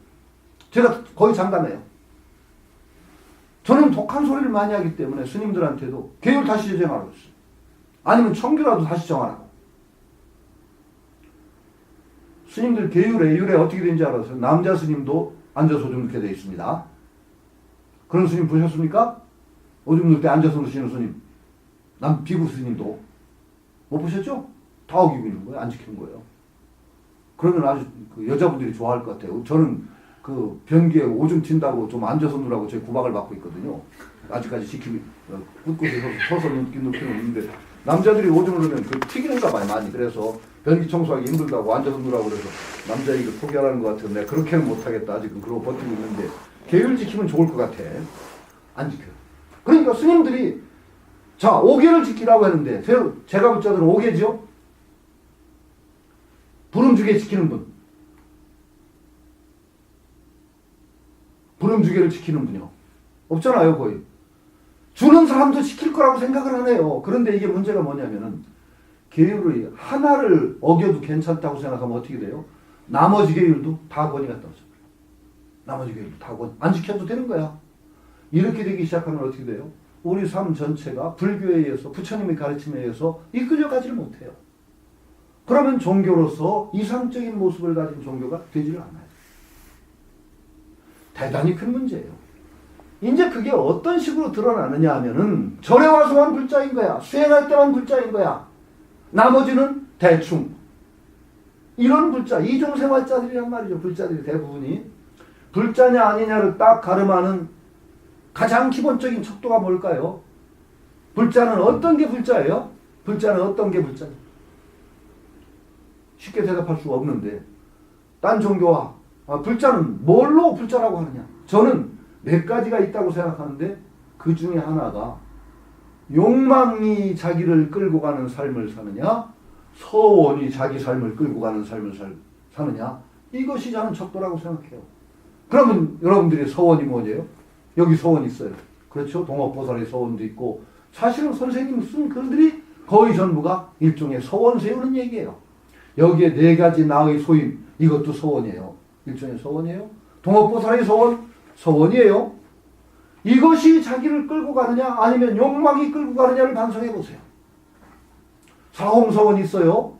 제가 거의 장담해요. 저는 독한 소리를 많이 하기 때문에 스님들한테도 계율 다시 제정하라고 했어요. 아니면 청규라도 다시 정하라고. 스님들 계율에 율에 어떻게 되는지 알아서 남자 스님도 앉아서 오줌 넣게 되어 있습니다. 그런 스님 보셨습니까? 오줌 넣을 때 앉아서 넣으시는 스님. 비구 스님도 못 보셨죠? 다 어기고 있는 거예요. 안 지키는 거예요. 그러면 아주 여자분들이 좋아할 것 같아요. 저는 변기에 오줌 튄다고 좀 앉아서 누라고 제 구박을 받고 있거든요. 아직까지 지키고 꿋꿋이 서서 넣기는 없는데 남자들이 오줌을 넣으면 튀기는가 봐요 많이. 그래서 변기 청소하기 힘들다고 앉아서 누라고 그래서 남자 이거 포기하라는 것 같은데 그렇게는 못하겠다. 아직은 그러고 버티고 있는데 계율 지키면 좋을 것 같아. 안 지켜요. 그러니까 스님들이 자 5개를 지키라고 했는데 제가 불자들은 5개죠. 부름주계 지키는 분. 부름주계를 지키는 분이요. 없잖아요 거의. 주는 사람도 지킬 거라고 생각을 하네요. 그런데 이게 문제가 뭐냐면은 계율의 하나를 어겨도 괜찮다고 생각하면 어떻게 돼요? 나머지 계율도 다 권위 갖다 놓죠. 나머지 계율도 다 권위. 안 지켜도 되는 거야. 이렇게 되기 시작하면 어떻게 돼요? 우리 삶 전체가 불교에 의해서 부처님의 가르침에 의해서 이끌려가지를 못해요. 그러면 종교로서 이상적인 모습을 가진 종교가 되지를 않아요. 대단히 큰 문제예요. 이제 그게 어떤 식으로 드러나느냐 하면은 절에 와서만 불자인 거야. 수행할 때만 불자인 거야. 나머지는 대충. 이런 불자, 이중생활자들이란 말이죠. 불자들이 대부분이. 불자냐 아니냐를 딱 가름하는 가장 기본적인 척도가 뭘까요? 불자는 어떤 게 불자예요? 불자는 어떤 게 불자냐? 쉽게 대답할 수가 없는데 딴 종교와 불자는 뭘로 불자라고 하느냐? 저는 몇 가지가 있다고 생각하는데 그 중에 하나가 욕망이 자기를 끌고 가는 삶을 사느냐 서원이 자기 삶을 끌고 가는 삶을 사느냐 이것이 저는 척도라고 생각해요. 그러면 여러분들이 서원이 뭐예요? 여기 서원 있어요. 그렇죠? 동업보살의 서원도 있고 사실은 선생님 쓴 글들이 거의 전부가 일종의 서원 세우는 얘기예요. 여기에 4가지 나의 소임 이것도 서원이에요. 일종의 서원이에요. 동업보살의 서원 서원이에요. 이것이 자기를 끌고 가느냐 아니면 욕망이 끌고 가느냐를 반성해 보세요. 사홍서원 있어요.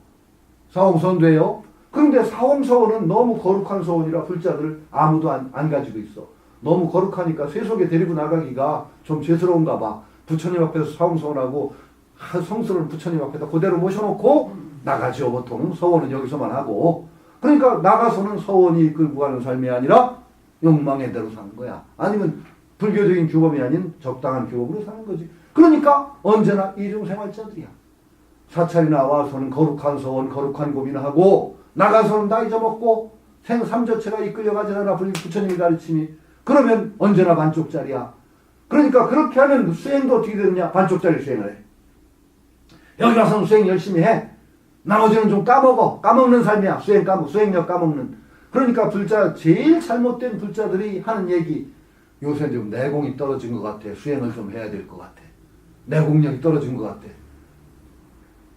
사홍선돼요. 그런데 사홍서원은 너무 거룩한 서원이라 불자들 아무도 안 가지고 있어. 너무 거룩하니까 세속에 데리고 나가기가 좀 죄스러운가 봐. 부처님 앞에서 사홍서원하고 성스러운 부처님 앞에다 그대로 모셔놓고 나가죠. 보통 서원은 여기서만 하고. 그러니까 나가서는 서원이 끌고 가는 삶이 아니라 욕망의 대로 사는 거야. 아니면 불교적인 규범이 아닌 적당한 규범으로 사는 거지. 그러니까 언제나 이중생활자들이야. 사찰이 나와서는 거룩한 서원, 거룩한 고민을 하고 나가서는 다 잊어먹고 삶 자체가 이끌려가지 않아 부처님의 가르침이. 그러면 언제나 반쪽짜리야. 그러니까 그렇게 하면 수행도 어떻게 되느냐? 반쪽짜리 수행을 해. 여기 와서는 수행 열심히 해. 나머지는 좀 까먹어. 까먹는 삶이야. 수행력 까먹는. 그러니까 불자, 제일 잘못된 불자들이 하는 얘기. 요새 좀 내공이 떨어진 것 같아. 수행을 좀 해야 될 것 같아. 내공력이 떨어진 것 같아.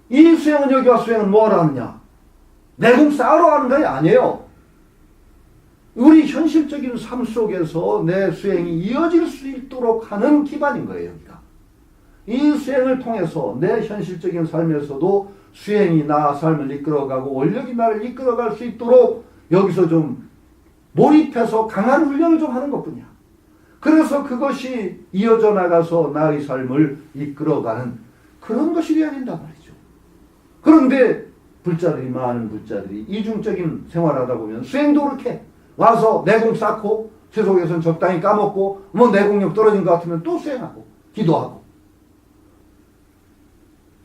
이 수행은 여기와 수행은 뭐하러 하느냐? 내공 쌓으러 하는 거 아니에요. 우리 현실적인 삶 속에서 내 수행이 이어질 수 있도록 하는 기반인 거예요. 여기가. 이 수행을 통해서 내 현실적인 삶에서도 수행이 나 삶을 이끌어가고 원력이 나를 이끌어갈 수 있도록 여기서 좀 몰입해서 강한 훈련을 좀 하는 것뿐이야. 그래서 그것이 이어져 나가서 나의 삶을 이끌어가는 그런 것이 되어야 된단 말이죠. 그런데 많은 불자들이 이중적인 생활하다 보면 수행도 그렇게 와서 내공 쌓고 세속에서는 적당히 까먹고 뭐 내공력 떨어진 것 같으면 또 수행하고 기도하고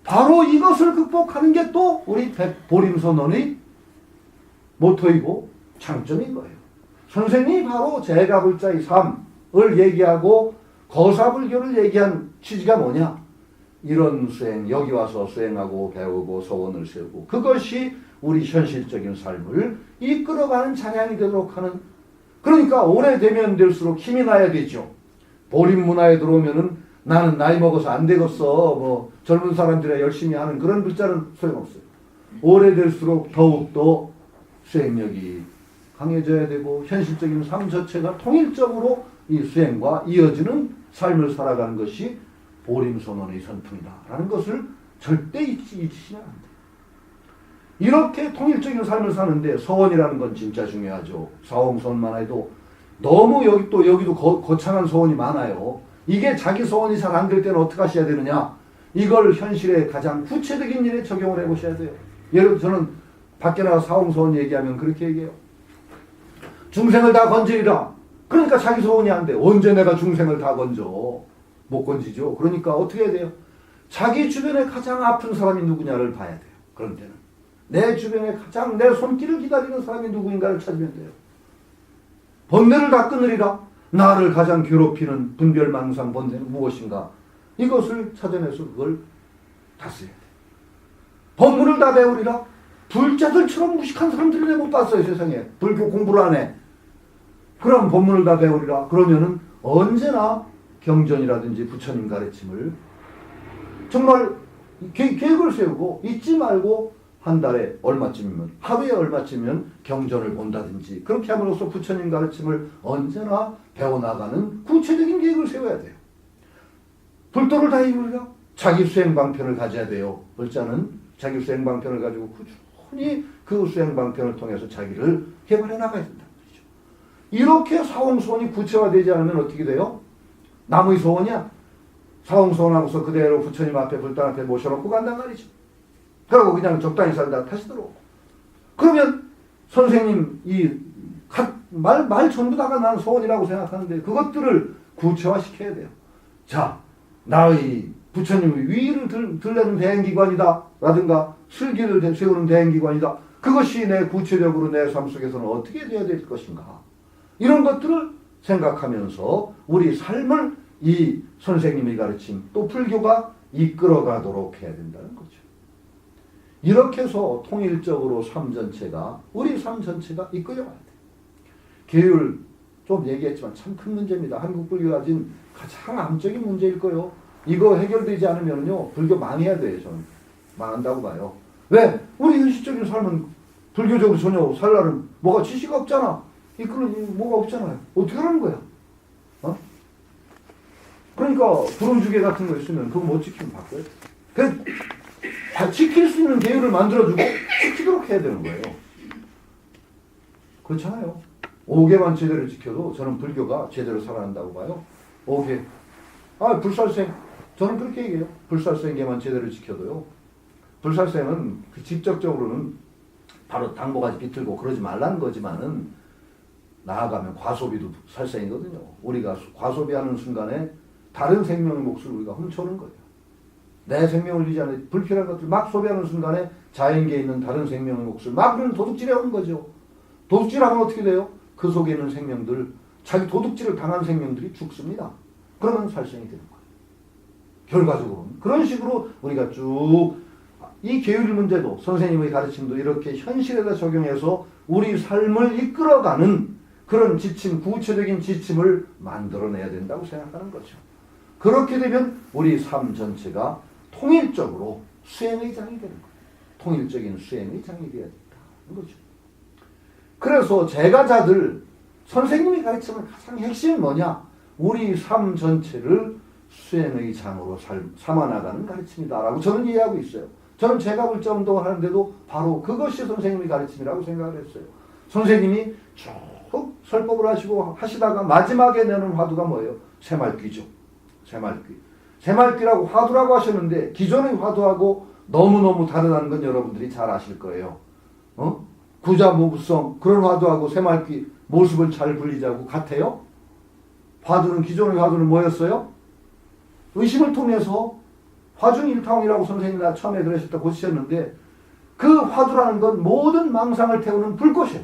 바로 이것을 극복하는 게 또 우리 보림선언의 모토이고 장점인 거예요. 선생님이 바로 제가불자의 삶을 얘기하고 거사불교를 얘기한 취지가 뭐냐? 이런 수행, 여기 와서 수행하고 배우고 소원을 세우고 그것이 우리 현실적인 삶을 이끌어가는 찬양이 되도록 하는, 그러니까 오래되면 될수록 힘이 나야 되죠. 보림 문화에 들어오면은 나는 나이 먹어서 안 되겠어, 뭐 젊은 사람들이 열심히 하는 그런 글자는 소용없어요. 오래될수록 더욱더 수행력이 강해져야 되고 현실적인 삶 자체가 통일적으로 이 수행과 이어지는 삶을 살아가는 것이 보림선언의 선풍이다라는 것을 절대 잊으시면 안 돼요. 이렇게 통일적인 삶을 사는데 서원이라는 건 진짜 중요하죠. 사홍선만 해도 너무 여기도 거창한 소원이 많아요. 이게 자기 소원이 잘 안 될 때는 어떻게 하셔야 되느냐? 이걸 현실에 가장 구체적인 일에 적용을 해보셔야 돼요. 예를 들어 저는 밖에 나가 사홍소원 얘기하면 그렇게 얘기해요. 중생을 다 건지리라. 그러니까 자기 소원이 안 돼. 언제 내가 중생을 다 건져? 못 건지죠. 그러니까 어떻게 해야 돼요? 자기 주변에 가장 아픈 사람이 누구냐를 봐야 돼요. 그런 때는. 내 주변에 가장 내 손길을 기다리는 사람이 누구인가를 찾으면 돼요. 번뇌를 다 끊으리라. 나를 가장 괴롭히는 분별망상 번뇌는 무엇인가? 이것을 찾아내서 그걸 다스려야 돼요. 법문을 다 배우리라. 불자들처럼 무식한 사람들을 내가 못 봤어요, 세상에. 불교 공부를 안 해. 그럼 법문을 다 배우리라. 그러면은 언제나 경전이라든지 부처님 가르침을 정말 계획을 세우고 잊지 말고 한 달에 얼마쯤이면, 하루에 얼마쯤이면 경전을 본다든지 그렇게 함으로써 부처님 가르침을 언제나 배워나가는 구체적인 계획을 세워야 돼요. 불도를 다 이루리라. 자기 수행방편을 가져야 돼요. 불자는 자기 수행방편을 가지고 꾸준히 그 수행방편을 통해서 자기를 개발해 나가야 된다는 거죠. 이렇게 사홍소원이 구체화되지 않으면 어떻게 돼요? 남의 소원이야. 사홍소원하고서 그대로 부처님 앞에 불단 앞에 모셔놓고 간단 말이죠. 그러고 그냥 적당히 살다 다시 들어오고. 그러면 선생님 말 전부 다가 난 소원이라고 생각하는데 그것들을 구체화시켜야 돼요. 자, 나의 부처님의 위를 들려는 대행기관이다 라든가 슬기를 세우는 대행기관이다. 그것이 내 구체적으로 내 삶 속에서는 어떻게 되어야 될 것인가. 이런 것들을 생각하면서 우리 삶을 이 선생님의 가르침 또 불교가 이끌어가도록 해야 된다는 거죠. 이렇게 해서 통일적으로 삶 전체가 우리 삶 전체가 이끌어가야 돼요. 계율 좀 얘기했지만 참 큰 문제입니다. 한국 불교가 가진 가장 암적인 문제일 거예요. 이거 해결되지 않으면요 불교 망해야 돼요. 저는 망한다고 봐요. 왜? 우리 현실적인 삶은 불교적으로 전혀 살라는 뭐가 지시가 없잖아. 이끌어는 뭐가 없잖아요. 어떻게 하는 거야? 어? 그러니까 불원주계 같은 거 있으면 그거 못 지키면 바꿔요. 다 지킬 수 있는 계율을 만들어주고 지키도록 해야 되는 거예요. 그렇잖아요. 5개만 제대로 지켜도 저는 불교가 제대로 살아난다고 봐요. 5개. 불살생. 저는 그렇게 얘기해요. 불살생계만 제대로 지켜도요. 불살생은 직접적으로는 바로 당보까지 비틀고 그러지 말라는 거지만은 나아가면 과소비도 살생이거든요. 우리가 과소비하는 순간에 다른 생명의 몫을 우리가 훔쳐오는 거예요. 내 생명을 유지하는 불필요한 것들 막 소비하는 순간에 자연계에 있는 다른 생명의 몫을 막 그런 도둑질해 오는 거죠. 도둑질하면 어떻게 돼요? 그 속에 있는 생명들, 자기 도둑질을 당한 생명들이 죽습니다. 그러면 살생이 되는 거예요. 결과적으로는. 그런 식으로 우리가 쭉 이 계율 문제도 선생님의 가르침도 이렇게 현실에다 적용해서 우리 삶을 이끌어가는 그런 지침, 구체적인 지침을 만들어내야 된다고 생각하는 거죠. 그렇게 되면 우리 삶 전체가 통일적으로 수행의 장이 되는 거예요. 통일적인 수행의 장이 되어야 된다는 거죠. 그래서 제가자들 선생님이 가르치는 가장 핵심이 뭐냐? 우리 삶 전체를 수행의 장으로 삼아나가는 가르침이다라고 저는 이해하고 있어요. 저는 제가 불자운동을 하는데도 바로 그것이 선생님의 가르침이라고 생각을 했어요. 선생님이 쭉 설법을 하시다가 마지막에 내는 화두가 뭐예요? 새말귀죠. 새말귀. 새말귀라고 화두라고 하셨는데 기존의 화두하고 너무너무 다르다는 건 여러분들이 잘 아실 거예요. 구자모부성 그런 화두하고 새말귀 모습을 잘 분리자고 같아요? 화두는 기존의 화두는 뭐였어요? 의심을 통해서 화중일타홍이라고 선생님이 처음에 그러실 때 고치셨는데 그 화두라는 건 모든 망상을 태우는 불꽃이에요.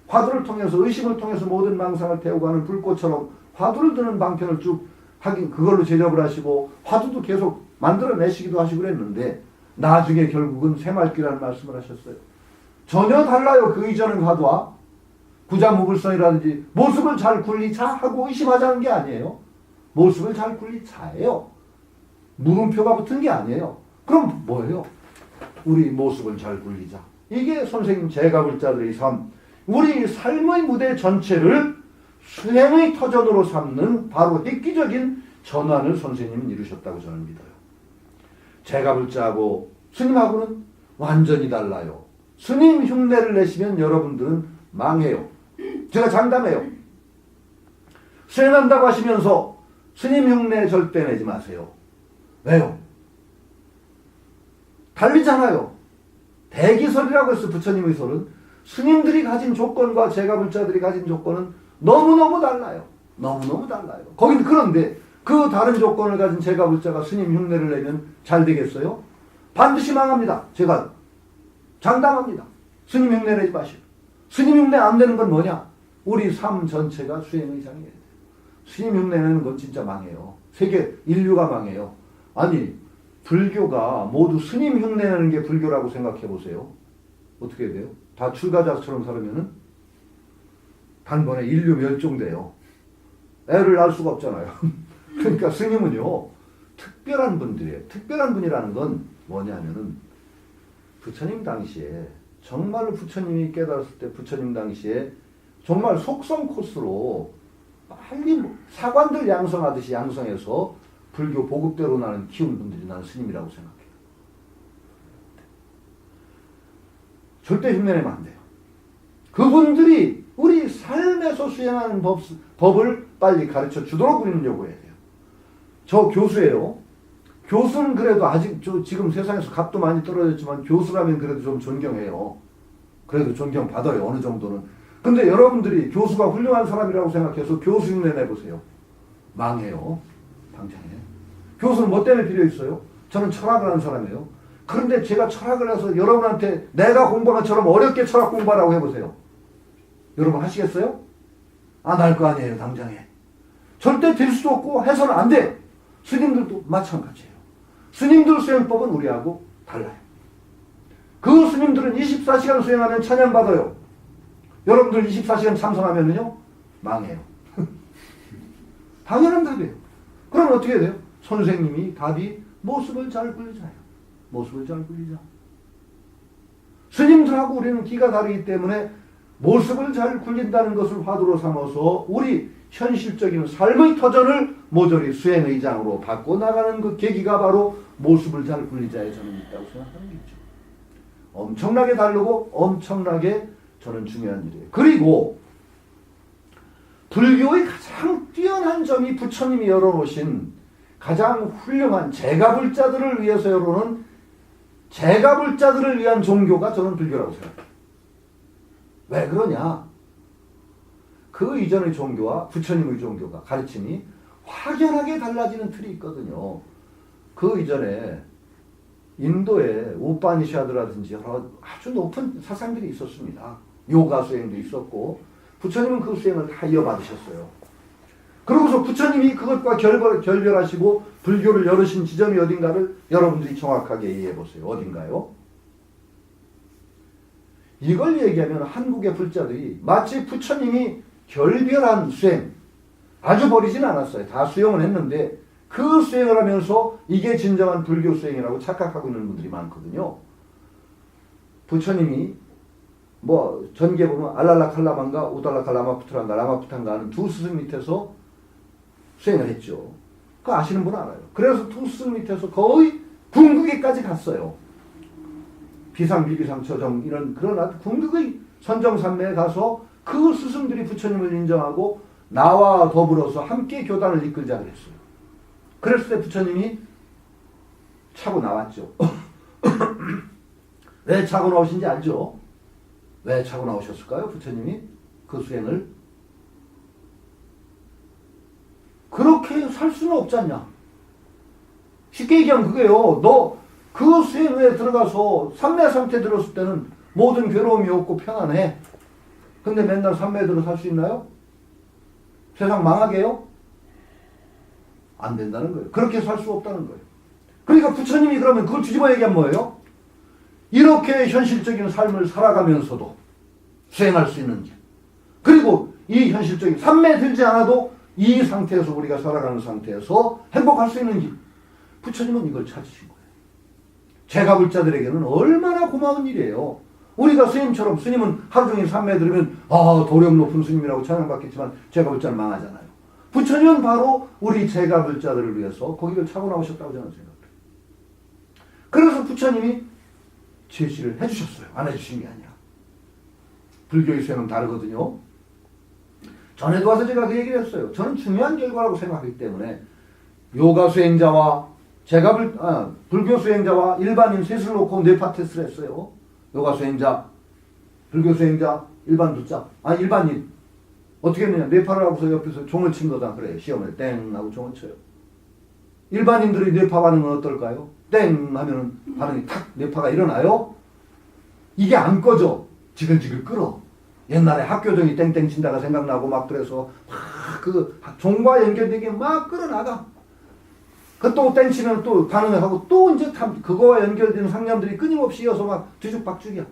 화두를 통해서 의심을 통해서 모든 망상을 태우고 하는 불꽃처럼 화두를 드는 방편을 쭉 하긴 그걸로 제접을 하시고 화두도 계속 만들어내시기도 하시고 그랬는데 나중에 결국은 새말귀라는 말씀을 하셨어요. 전혀 달라요. 그 이전의 화두와. 구자무불성이라든지 모습을 잘 굴리자 하고 의심하자는 게 아니에요. 모습을 잘 굴리자예요. 물음표가 붙은 게 아니에요. 그럼 뭐예요? 우리 모습을 잘 굴리자. 이게 선생님 제가불자들의 삶, 우리 삶의 무대 전체를 수행의 터전으로 삼는 바로 획기적인 전환을 선생님은 이루셨다고 저는 믿어요. 제가불자하고 스님하고는 완전히 달라요. 스님 흉내를 내시면 여러분들은 망해요. 제가 장담해요. 수행한다고 하시면서 스님 흉내 절대 내지 마세요. 왜요? 달리잖아요. 대기설이라고 해서 부처님의 설은 스님들이 가진 조건과 제가불자들이 가진 조건은 너무너무 달라요. 너무너무 달라요. 거긴 그런데 그 다른 조건을 가진 제가불자가 스님 흉내를 내면 잘 되겠어요? 반드시 망합니다. 제가 장담합니다. 스님 흉내 내지 마시고. 스님 흉내 안 내는 건 뭐냐? 우리 삶 전체가 수행의 장이에요. 스님 흉내 내는 건 진짜 망해요. 세계 인류가 망해요. 아니 불교가 모두 스님 흉내 내는 게 불교라고 생각해 보세요. 어떻게 돼요? 다 출가자처럼 살으면은 단번에 인류 멸종돼요. 애를 낳을 수가 없잖아요. 그러니까 스님은요 특별한 분들이에요. 특별한 분이라는 건 뭐냐면은 부처님 당시에 정말로 부처님이 깨달았을 때 부처님 당시에 정말 속성 코스로 빨리 사관들 양성하듯이 양성해서 불교 보급대로 나는 키운 분들이 나는 스님이라고 생각해요. 절대 흉내내면 안 돼요. 그분들이 우리 삶에서 수행하는 법을 빨리 가르쳐 주도록 우리는 요구해야 돼요. 저 교수예요. 교수는 그래도 아직 지금 세상에서 값도 많이 떨어졌지만 교수라면 그래도 좀 존경해요. 그래도 존경받아요. 어느 정도는. 근데 여러분들이 교수가 훌륭한 사람이라고 생각해서 교수 흉내 내보세요. 망해요. 당장에. 교수는 뭐 때문에 필요 있어요? 저는 철학을 하는 사람이에요. 그런데 제가 철학을 해서 여러분한테 내가 공부한 것처럼 어렵게 철학 공부하라고 해보세요. 여러분 하시겠어요? 안 할 거 아니에요. 당장에. 절대 될 수도 없고 해서는 안 돼요. 스님들도 마찬가지예요. 스님들 수행법은 우리하고 달라요. 그 스님들은 24시간 수행하면 찬양받아요. 여러분들 24시간 참선하면요 망해요. 당연한 답이에요. 그럼 어떻게 해야 돼요? 선생님이 답이 모습을 잘 굴리자예요. 모습을 잘 굴리자. 스님들하고 우리는 기가 다르기 때문에 모습을 잘 굴린다는 것을 화두로 삼아서 우리 현실적인 삶의 터전을 모조리 수행의 장으로 바꿔나가는 그 계기가 바로 모습을 잘 굴리자에 저는 있다고 생각하는 거죠. 엄청나게 다르고 엄청나게 저는 중요한 일이에요. 그리고 불교의 가장 뛰어난 점이 부처님이 열어놓으신 가장 훌륭한 제가불자들을 위해서 열어놓은 제가불자들을 위한 종교가 저는 불교라고 생각해요. 왜 그러냐? 그 이전의 종교와 부처님의 종교가 가르침이 확연하게 달라지는 틀이 있거든요. 그 이전에 인도에 우파니샤드라든지 여러 아주 높은 사상들이 있었습니다. 요가 수행도 있었고 부처님은 그 수행을 다 이어받으셨어요. 그러고서 부처님이 그것과 결별하시고 불교를 열으신 지점이 어딘가를 여러분들이 정확하게 이해해 보세요. 어딘가요? 이걸 얘기하면 한국의 불자들이 마치 부처님이 결별한 수행, 아주 버리진 않았어요. 다 수행을 했는데 그 수행을 하면서 이게 진정한 불교 수행이라고 착각하고 있는 분들이 많거든요. 부처님이 뭐 전계 보면 알랄라칼라만가 우달라칼라마푸트란가 라마푸탄가 하는 두 스승 밑에서 수행을 했죠. 그거 아시는 분 알아요. 그래서 두 스승 밑에서 거의 궁극에까지 갔어요. 비상, 비비상, 저정 이런 그런 아주 궁극의 선정산매에 가서 그 스승들이 부처님을 인정하고 나와 더불어서 함께 교단을 이끌자 그랬어요. 그랬을 때 부처님이 차고 나왔죠. 왜 차고 나오신지 알죠? 왜 차고 나오셨을까요? 부처님이 그 수행을 그렇게 살 수는 없지 않냐. 쉽게 얘기하면 그게요. 너 그 수행에 들어가서 삼매 상태 들었을 때는 모든 괴로움이 없고 편안해. 근데 맨날 삼매에 들어 살 수 있나요? 세상 망하게요? 안 된다는 거예요. 그렇게 살 수 없다는 거예요. 그러니까 부처님이 그러면 그걸 뒤집어 얘기하면 뭐예요? 이렇게 현실적인 삶을 살아가면서도 수행할 수 있는지, 그리고 이 현실적인 삼매 들지 않아도 이 상태에서 우리가 살아가는 상태에서 행복할 수 있는지, 부처님은 이걸 찾으신 거예요. 제가불자들에게는 얼마나 고마운 일이에요. 우리가 스님처럼, 스님은 하루 종일 삼매 들으면 도령 높은 스님이라고 찬양받겠지만 제가불자는 망하잖아요. 부처님은 바로 우리 제가불자들을 위해서 거기를 차고 나오셨다고 저는 생각해요. 그래서 부처님이 제시를 해주셨어요. 안 해주신 게 아니라. 불교의 수행은 다르거든요. 전에도 와서 제가 그 얘기를 했어요. 저는 중요한 결과라고 생각하기 때문에 요가 수행자와 불교 수행자와 일반인 셋을 놓고 뇌파 테스트를 했어요. 요가 수행자, 불교 수행자, 일반인. 어떻게 했느냐. 뇌파를 하고서 옆에서 종을 친 거다. 그래요. 시험을 땡 하고 종을 쳐요. 일반인들의 뇌파 반응은 어떨까요? 땡 하면은 반응이 탁 뇌파가 일어나요. 이게 안 꺼져. 지글지글 끓어. 옛날에 학교종이 땡땡 친다가 생각나고 막 그래서 막 그 종과 연결되게 막 끌어나가. 그 또 땡치면 또 반응을 하고 또 이제 그거와 연결되는 상념들이 끊임없이 이어서 막 뒤죽박죽이야.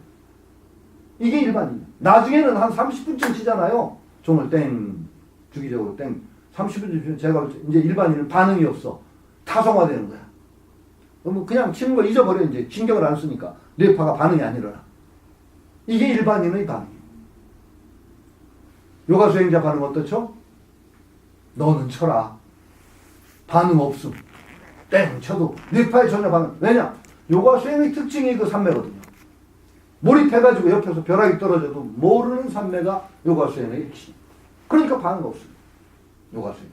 이게 일반이야. 나중에는 한 30분쯤 치잖아요. 종을 땡, 주기적으로 땡. 30분쯤 제가 이제 일반인은 반응이 없어. 타성화되는 거야. 그럼 그냥 치는 걸 잊어버려. 이제 신경을 안 쓰니까. 뇌파가 반응이 안 일어나. 이게 일반인의 반응이에요. 요가 수행자 반응 어떻죠? 너는 쳐라. 반응 없음. 땡 쳐도 뇌파에 전혀 반응. 왜냐? 요가 수행의 특징이 그 삼매거든요. 몰입해가지고 옆에서 벼락이 떨어져도 모르는 삼매가 요가 수행의 핵심. 그러니까 반응 없어요. 요가 수행.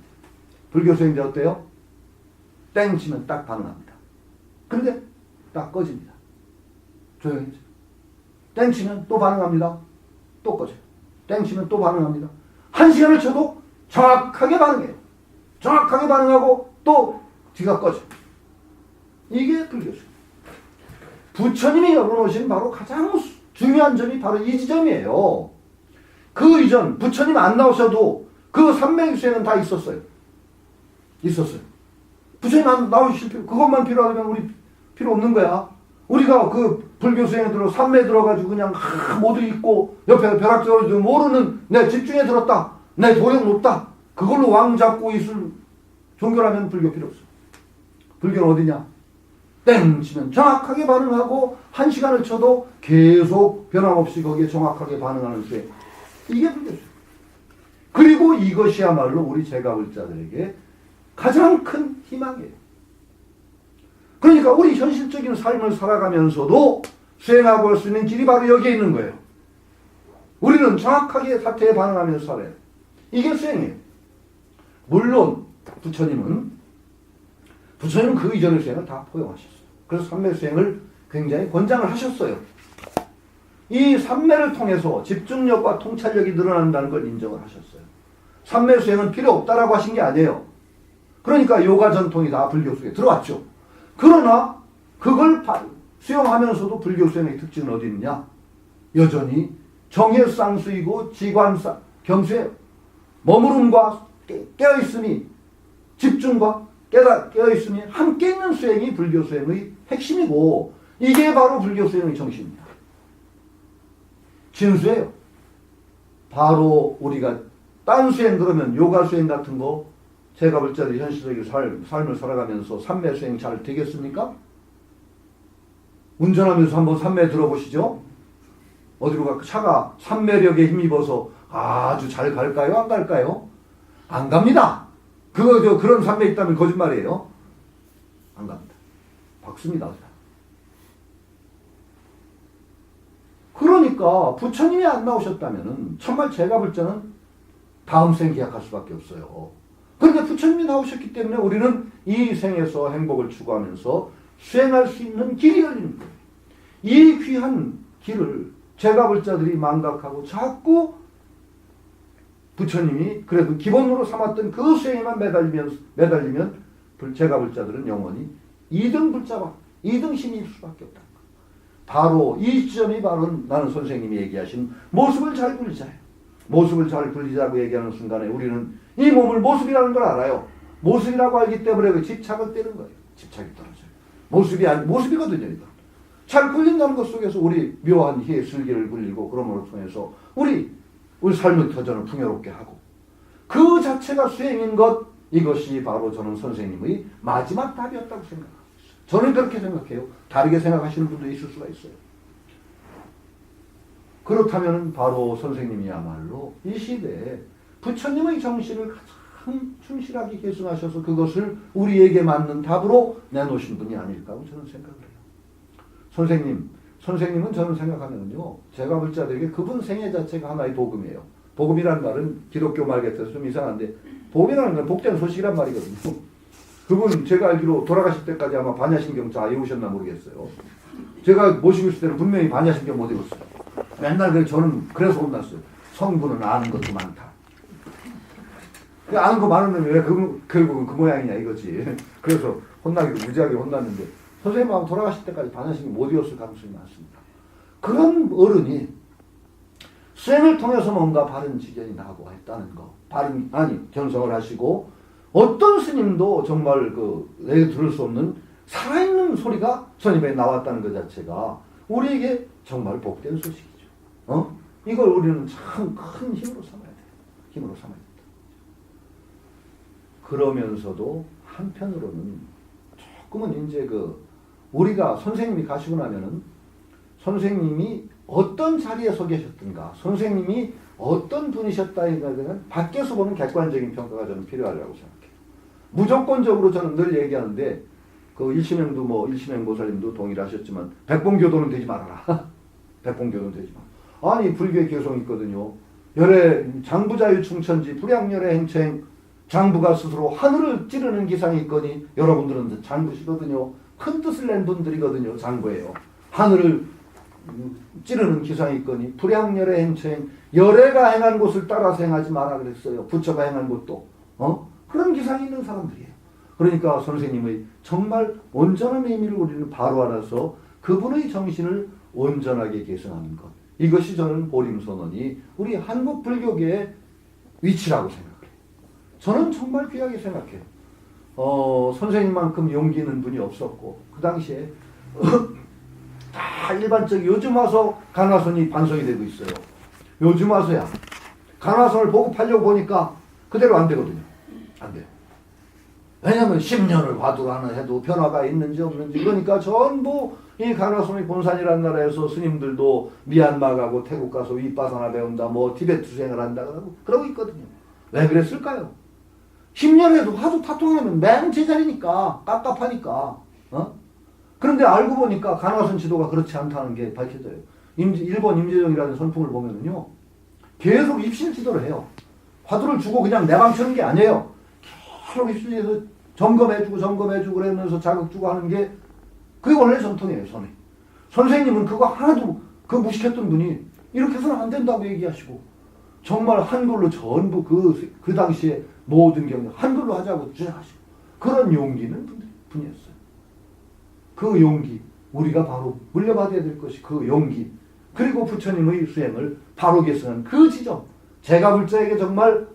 불교 수행자 어때요? 땡 치면 딱 반응합니다. 근데 딱 꺼집니다. 조용해져. 땡 치면 또 반응합니다. 또 꺼져요. 땡 치면 또 반응합니다. 1시간을 쳐도 정확하게 반응해요. 정확하게 반응하고 또 뒤가 꺼져. 이게 불교수. 부처님이 열어놓으신 바로 가장 중요한 점이 바로 이 지점이에요. 그 이전 부처님 안 나오셔도 그 삼매수행은 다 있었어요. 부처님 안 나오실 그것만 필요하다면 우리 필요 없는 거야. 우리가 그 불교 수행에 들어 삼매 들어가지고 그냥 모두 있고 옆에 벼락 떨어지고 모르는 내 집중에 들었다. 내 도령 높다. 그걸로 왕 잡고 있을 종교라면 불교 필요 없어. 불교는 어디냐? 땡 치면 정확하게 반응하고 1시간을 쳐도 계속 변함없이 거기에 정확하게 반응하는 수행. 이게 불교죠. 그리고 이것이야말로 우리 제가불자들에게 가장 큰 희망이에요. 그러니까 우리 현실적인 삶을 살아가면서도 수행하고 할 수 있는 길이 바로 여기에 있는 거예요. 우리는 정확하게 사태에 반응하면서 살아요. 이게 수행이에요. 물론 부처님은 그 이전의 수행을 다 포용하셨어요. 그래서 삼매 수행을 굉장히 권장을 하셨어요. 이 삼매를 통해서 집중력과 통찰력이 늘어난다는 걸 인정을 하셨어요. 삼매 수행은 필요 없다라고 하신 게 아니에요. 그러니까 요가 전통이 다 불교 속에 들어왔죠. 그러나 그걸 수용하면서도 불교 수행의 특징은 어디 있느냐? 여전히 정예쌍수이고 지관상 겸수예요. 머무름과 깨어있음이, 집중과 깨어있음이 함께 있는 수행이 불교 수행의 핵심이고, 이게 바로 불교 수행의 정신입니다. 진수예요. 바로 우리가 딴 수행 그러면 요가 수행 같은 거 제가불자들이 현실적인 삶을 살아가면서 삼매 수행 잘 되겠습니까? 운전하면서 한번 삼매 들어보시죠. 어디로 갈까? 차가 삼매력에 힘입어서 아주 잘 갈까요? 안 갈까요? 안 갑니다. 그런 삼매 있다면 거짓말이에요. 안 갑니다. 박습니다. 그러니까 부처님이 안 나오셨다면 정말 제가불자는 다음 생 기약할 수밖에 없어요. 그런데 부처님이 나오셨기 때문에 우리는 이 생에서 행복을 추구하면서 수행할 수 있는 길이 열리는 거예요. 이 귀한 길을 제가불자들이 망각하고 자꾸 부처님이 그래도 기본으로 삼았던 그 수행에만 매달리면 제가불자들은 영원히 2등 불자와 2등 신일 수밖에 없다. 바로 이 지점이 바로 나는 선생님이 얘기하신 모습을 잘 굴리자예요. 모습을 잘 굴리자고 얘기하는 순간에 우리는 이 몸을 모습이라는 걸 알아요. 모습이라고 알기 때문에 그 집착을 떼는 거예요. 집착이 떨어져요. 모습이거든요, 이거. 잘 굴린다는 것 속에서 우리 묘한 희의 슬기를 굴리고 그럼으로 통해서 우리 삶의 터전을 풍요롭게 하고 그 자체가 수행인 것, 이것이 바로 저는 선생님의 마지막 답이었다고 생각합니다. 저는 그렇게 생각해요. 다르게 생각하시는 분도 있을 수가 있어요. 그렇다면 바로 선생님이야말로 이 시대에 부처님의 정신을 가장 충실하게 계승하셔서 그것을 우리에게 맞는 답으로 내놓으신 분이 아닐까 저는 생각을 해요. 선생님은 저는 생각하면요, 제가 볼 자들에게 그분 생애 자체가 하나의 복음이에요. 복음이라는 말은 기독교 말 같아서 좀 이상한데, 복음이라는 건 복된 소식이란 말이거든요. 그분 제가 알기로 돌아가실 때까지 아마 반야신경 잘 외우셨나 모르겠어요. 제가 모시고 있을 때는 분명히 반야신경 못 외웠어요. 맨날 저는 그래서 혼났어요. 성부는 아는 것도 많다. 아는 거 많으면 왜 결국은 그 모양이냐 이거지. 그래서 혼나기도 무지하게 혼났는데 선생님하고 돌아가실 때까지 반야신경 못 외웠을 가능성이 많습니다. 그런 어른이 수행을 통해서 뭔가 바른 지견이 나고 했다는 거. 견성을 하시고 어떤 스님도 정말 내게 들을 수 없는 살아있는 소리가 스님에 나왔다는 것 자체가 우리에게 정말 복된 소식이죠. 이걸 우리는 참 큰 힘으로 삼아야 돼요. 힘으로 삼아야 된다. 그러면서도 한편으로는 조금은 이제 우리가 선생님이 가시고 나면은 선생님이 어떤 자리에 서 계셨든가, 선생님이 어떤 분이셨다에 대한 밖에서 보는 객관적인 평가가 저는 필요하다고 생각해요. 무조건적으로 저는 늘 얘기하는데, 일심행 보살님도 동의를 하셨지만, 백봉교도는 되지 말아라. 백봉교도는 되지 마라. 아니, 불교의 개성이 있거든요. 장부자유 충천지, 불양열의 행처행, 장부가 스스로 하늘을 찌르는 기상이 있거니, 여러분들은 장부시거든요. 큰 뜻을 낸 분들이거든요. 장부예요. 하늘을 찌르는 기상이 있거니 불양열의 행처행, 열애가 행한 곳을 따라서 행하지 마라 그랬어요. 부처가 행한 곳도 그런 기상이 있는 사람들이에요. 그러니까 선생님의 정말 온전한 의미를 우리는 바로 알아서 그분의 정신을 온전하게 계승하는 것, 이것이 저는 보림선언이 우리 한국 불교계의 위치라고 생각해요. 저는 정말 귀하게 생각해요. 선생님만큼 용기 있는 분이 없었고, 그 당시에 다 일반적, 요즘 와서 간화선이 반성이 되고 있어요. 요즘 와서야 간화선을 보급하려고 보니까 그대로 안 되거든요. 안 돼요. 왜냐하면 10년을 화두를 해도 변화가 있는지 없는지. 그러니까 전부 이 간화선의 본산이라는 나라에서 스님들도 미얀마 가고 태국 가서 윗바사나 배운다, 티베트 수행을 한다 그러고 있거든요. 왜 그랬을까요? 10년 해도 화두 타통하면 맹 제자리니까, 깝깝하니까. 그런데 알고 보니까 간화선 지도가 그렇지 않다는 게 밝혀져요. 일본 임재정이라는 선풍을 보면은요, 계속 입실 지도를 해요. 화두를 주고 그냥 내방치는 게 아니에요. 계속 입실해서 점검해주고 그러면서 자극 주고 하는 게, 그게 원래 전통이에요, 선생님은 그거 하나도 무식했던 분이 이렇게 해서는 안 된다고 얘기하시고, 정말 한글로 전부 그 당시에 모든 경력 한글로 하자고 주장하시고, 그런 용기는 분이었어요. 그 용기, 우리가 바로 물려받아야 될 것이 그 용기, 그리고 부처님의 수행을 바로 계승한 그 지점, 제가 볼 적에 정말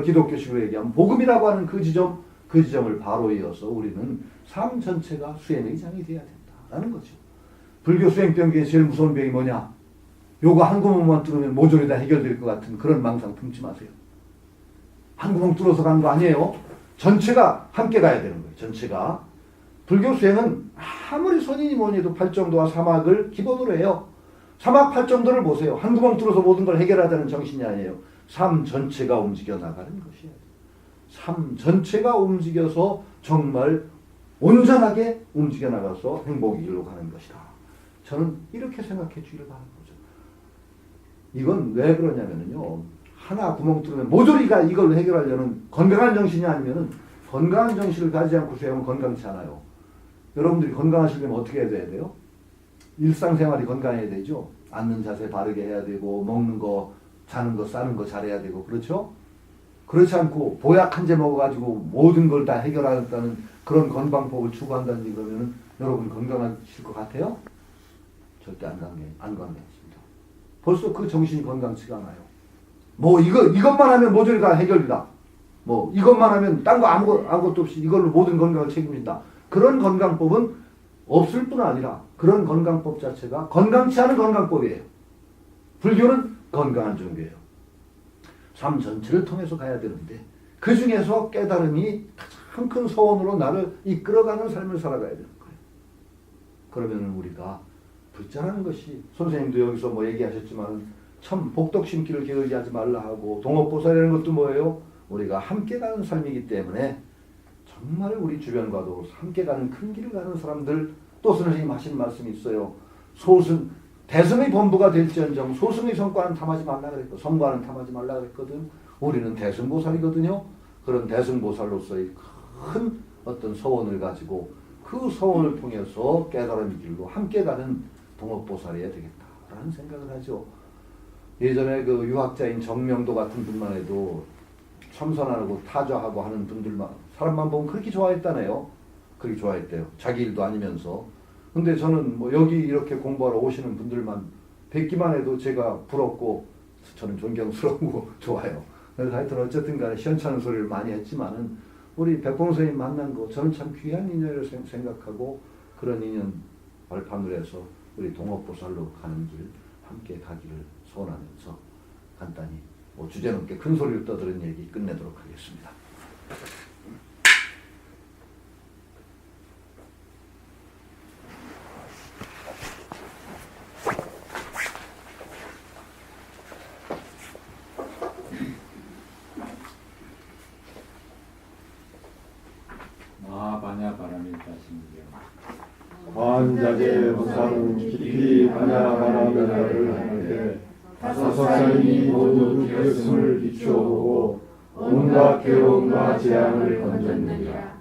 기독교식으로 얘기하면 복음이라고 하는 그 지점을 바로 이어서 우리는 삶 전체가 수행의 장이 되어야 된다라는 거죠. 불교 수행병기에 제일 무서운 병이 뭐냐? 요거 한 구멍만 뚫으면 모조리 다 해결될 것 같은 그런 망상 품지 마세요. 한 구멍 뚫어서 간 거 아니에요. 전체가 함께 가야 되는 거예요. 전체가. 불교 수행은 아무리 선인이 뭐니 해도 팔정도와 사막을 기본으로 해요. 사막 팔정도를 보세요. 한 구멍 뚫어서 모든 걸 해결하자는 정신이 아니에요. 삶 전체가 움직여 나가는 것이에요. 삶 전체가 움직여서 정말 온전하게 움직여 나가서 행복의 길로 가는 것이다. 저는 이렇게 생각해 주기를 바라는 거죠. 이건 왜 그러냐면요, 하나 구멍 뚫으면 모조리가 이걸 해결하려는 건강한 정신이 아니면은, 건강한 정신을 가지지 않고 수행은 건강치 않아요. 여러분들이 건강하시려면 어떻게 해야 돼요? 일상생활이 건강해야 되죠. 앉는 자세 바르게 해야 되고, 먹는 거, 자는 거, 싸는 거 잘해야 되고, 그렇죠? 그렇지 않고 보약 한 제 먹어가지고 모든 걸 다 해결하겠다는 그런 건강법을 추구한다든지 그러면은 여러분 건강하실 것 같아요? 절대 안 건강해집니다. 벌써 그 정신이 건강치가 않아요. 이것만 하면 모조리 다 해결이다. 이것만 하면 딴 거 아무것도 없이 이걸로 모든 건강을 책임진다. 그런 건강법은 없을 뿐 아니라 그런 건강법 자체가 건강치 않은 건강법이에요. 불교는 건강한 종교예요. 삶 전체를 통해서 가야 되는데 그 중에서 깨달음이 가장 큰 소원으로 나를 이끌어가는 삶을 살아가야 되는 거예요. 그러면 우리가 불자라는 것이 선생님도 여기서 뭐 얘기하셨지만 참 복덕 심기를 게을리 하지 말라 하고 동업보살이라는 것도 뭐예요? 우리가 함께 가는 삶이기 때문에 정말 우리 주변과도 함께 가는 큰 길을 가는 사람들 또 선생님 하신 말씀이 있어요. 소승 대승의 본부가 될지언정 소승의 성과는 탐하지 말라 그랬고 성과는 탐하지 말라 그랬거든. 우리는 대승보살이거든요. 그런 대승보살로서의 큰 어떤 소원을 가지고 그 소원을 통해서 깨달음의 길로 함께 가는 동업보살이어야 되겠다라는 생각을 하죠. 예전에 그 유학자인 정명도 같은 분만 해도 참선하고 타좌하고 하는 분들만 사람만 보면 그렇게 좋아했다네요. 그렇게 좋아했대요. 자기 일도 아니면서. 근데 저는 뭐 여기 이렇게 공부하러 오시는 분들만 뵙기만 해도 제가 부럽고 저는 존경스러우고 좋아요. 그래서 하여튼 어쨌든 간에 시원찮은 소리를 많이 했지만은 우리 백봉 선생님 만난 거 저는 참 귀한 인연을 생각하고 그런 인연 발판을 해서 우리 동업보살로 가는 길 함께 가기를 소원하면서 간단히 뭐 주제넘게 큰 소리를 떠드는 얘기 끝내도록 하겠습니다. 관자재 보살은 깊이 반야바라밀라를 하는데 다섯 살이 모두 기었음을 비추어보고 온갖 괴로움과 재앙을 건졌느니라.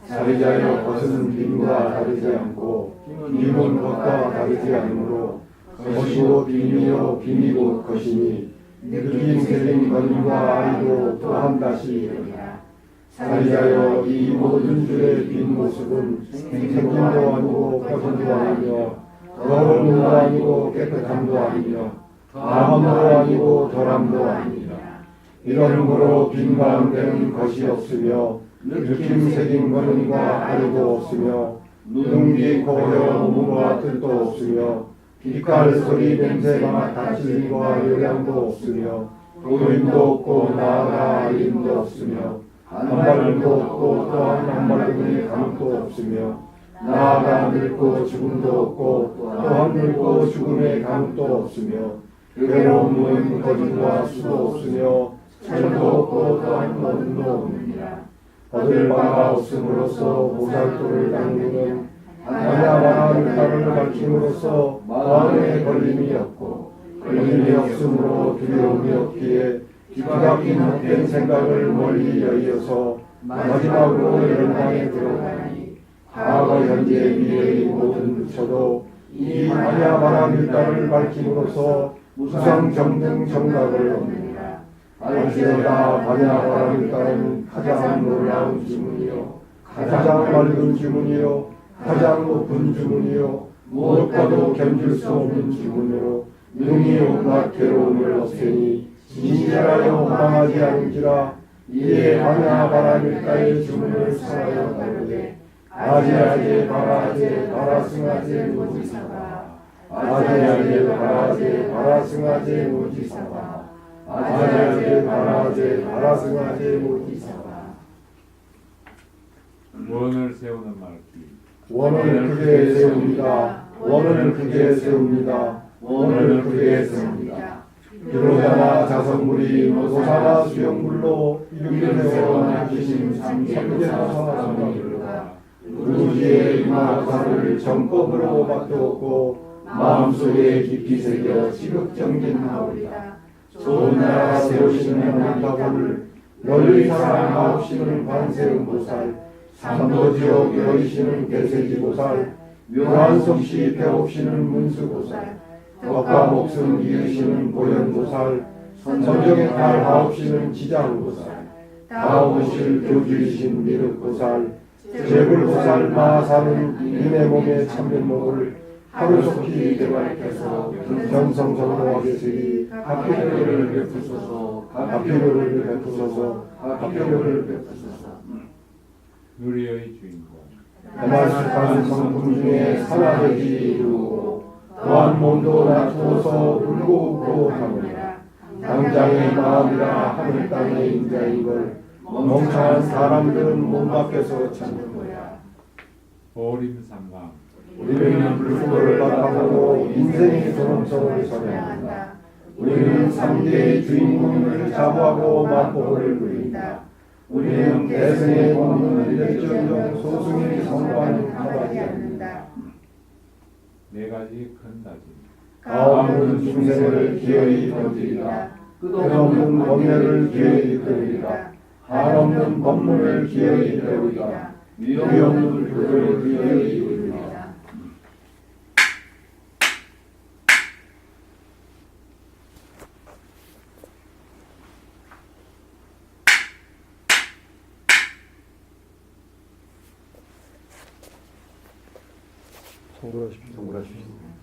사리자여 것은 빈과 다르지 않고 빈은 것과 다르지 않으므로 것이고 빈이요 빈이 곧 것이니 느낌 새긴 건과 아이도 또한 다시 이르리라. 사리자여 이 모든 줄의 빈 모습은 생김도 아니고 거짓도 아니며 더러움도 아니고 깨끗함도 아니며 다함도 아니고 덜함도 아니니라. 이러므로 빈 가운데는 것이 없으며 느낌 새긴 거는과 아래도 없으며 눈기 고여 무무와 뜻도 없으며 빛깔 소리 냄새가 다칠림과 요량도 없으며 도림도 없고 나아가 알림도 없으며 한발음도 없고 또한 한발음의 감도 없으며 나아가 늙고 죽음도 없고 또한 늙고 죽음의 감도 없으며 괴로움은 거짓과 수도 없으며 철도 없고 또한 어둠도 없느니라. 얻을 바가 없음으로써 보살도를 당기는 반야바라밀라를 밝힘으로써 마음에 걸림이 없고 걸림이 없으므로 두려움이 없기에 뒤바뀐 헛된 생각을 멀리 여의어서 마지막으로 열망에 들어가니 과거 현재 미래의 모든 부처도 이 반야바라밀라를 밝힘으로써 무상정등 정답을 얻느니라. 알지어다 반야바라밀라는 가장 놀라운 주문이요 가장 맑은 주문이요 가장 높은 주문이요 무엇과도 견줄 수 없는 주문으로 능히 온갖 괴로움을 없애니 진실하여 호망하지 않은지라. 이에 반야바라밀라의 주문을 살아여 가로되 아제아제 바라제 바라승아제 무지사바 아제아제 바라제 바라승아제 무지사바 아제아제 바라제 바라승아제 무지사바. 원을 세우는 말기. 원을 크게 세웁니다. 원을 크게 세웁니다. 원을 크게 세웁니다. 비로자나 자성물이 노사나 수용물로 이름을 세워 주신 삼계사사사미로다. 우주의 이마사를 정법으로 받두었고 마음속에 깊이 새겨 지극정진하오리다. 좋은 나라 세우시는 원탑을 널리 사랑하옵시는 관세음보살, 삼도지옥 여의시는 대세지보살, 묘한 솜씨 배옵시는 문수보살, 법과 목숨 이으시는 보현보살, 선정의 탈 하옵시는 지장보살, 다오실 교주이신 미륵보살, 제불보살 마사는 이내 몸의 참변목을 하루속히 개발해서 정성정로하게 쓰리 합필요를 베푸소서 합필요를 베푸소서 합필요를 베푸소서. 누리의 주인공. 다말식한 성품 중에 산화되지 이루고 또한 몸도 낮추어서 울고 웃고 하느니라. 당장의 마음이라 하늘 땅의 인자인 걸 멍청한 사람들은 못 맡겨서 찾는 거야. 보림상강 우리는 불법을 바탕으로 인생의 존엄성을 선양한다. 우리는 3대의 주인공을 자부하고 만복을 누린다. 우리는 대승의 본문을 일정정 소승이 선고하는 하지 않는다. 네 가지 큰 다짐 가없는 중생을 기어이 던지리라. 끝없는 번뇌를 기어이 끌리리라. 한없는 법문을 기어이 배우리라. 위없는 불을 기어이 이루리라. 성불하십시오.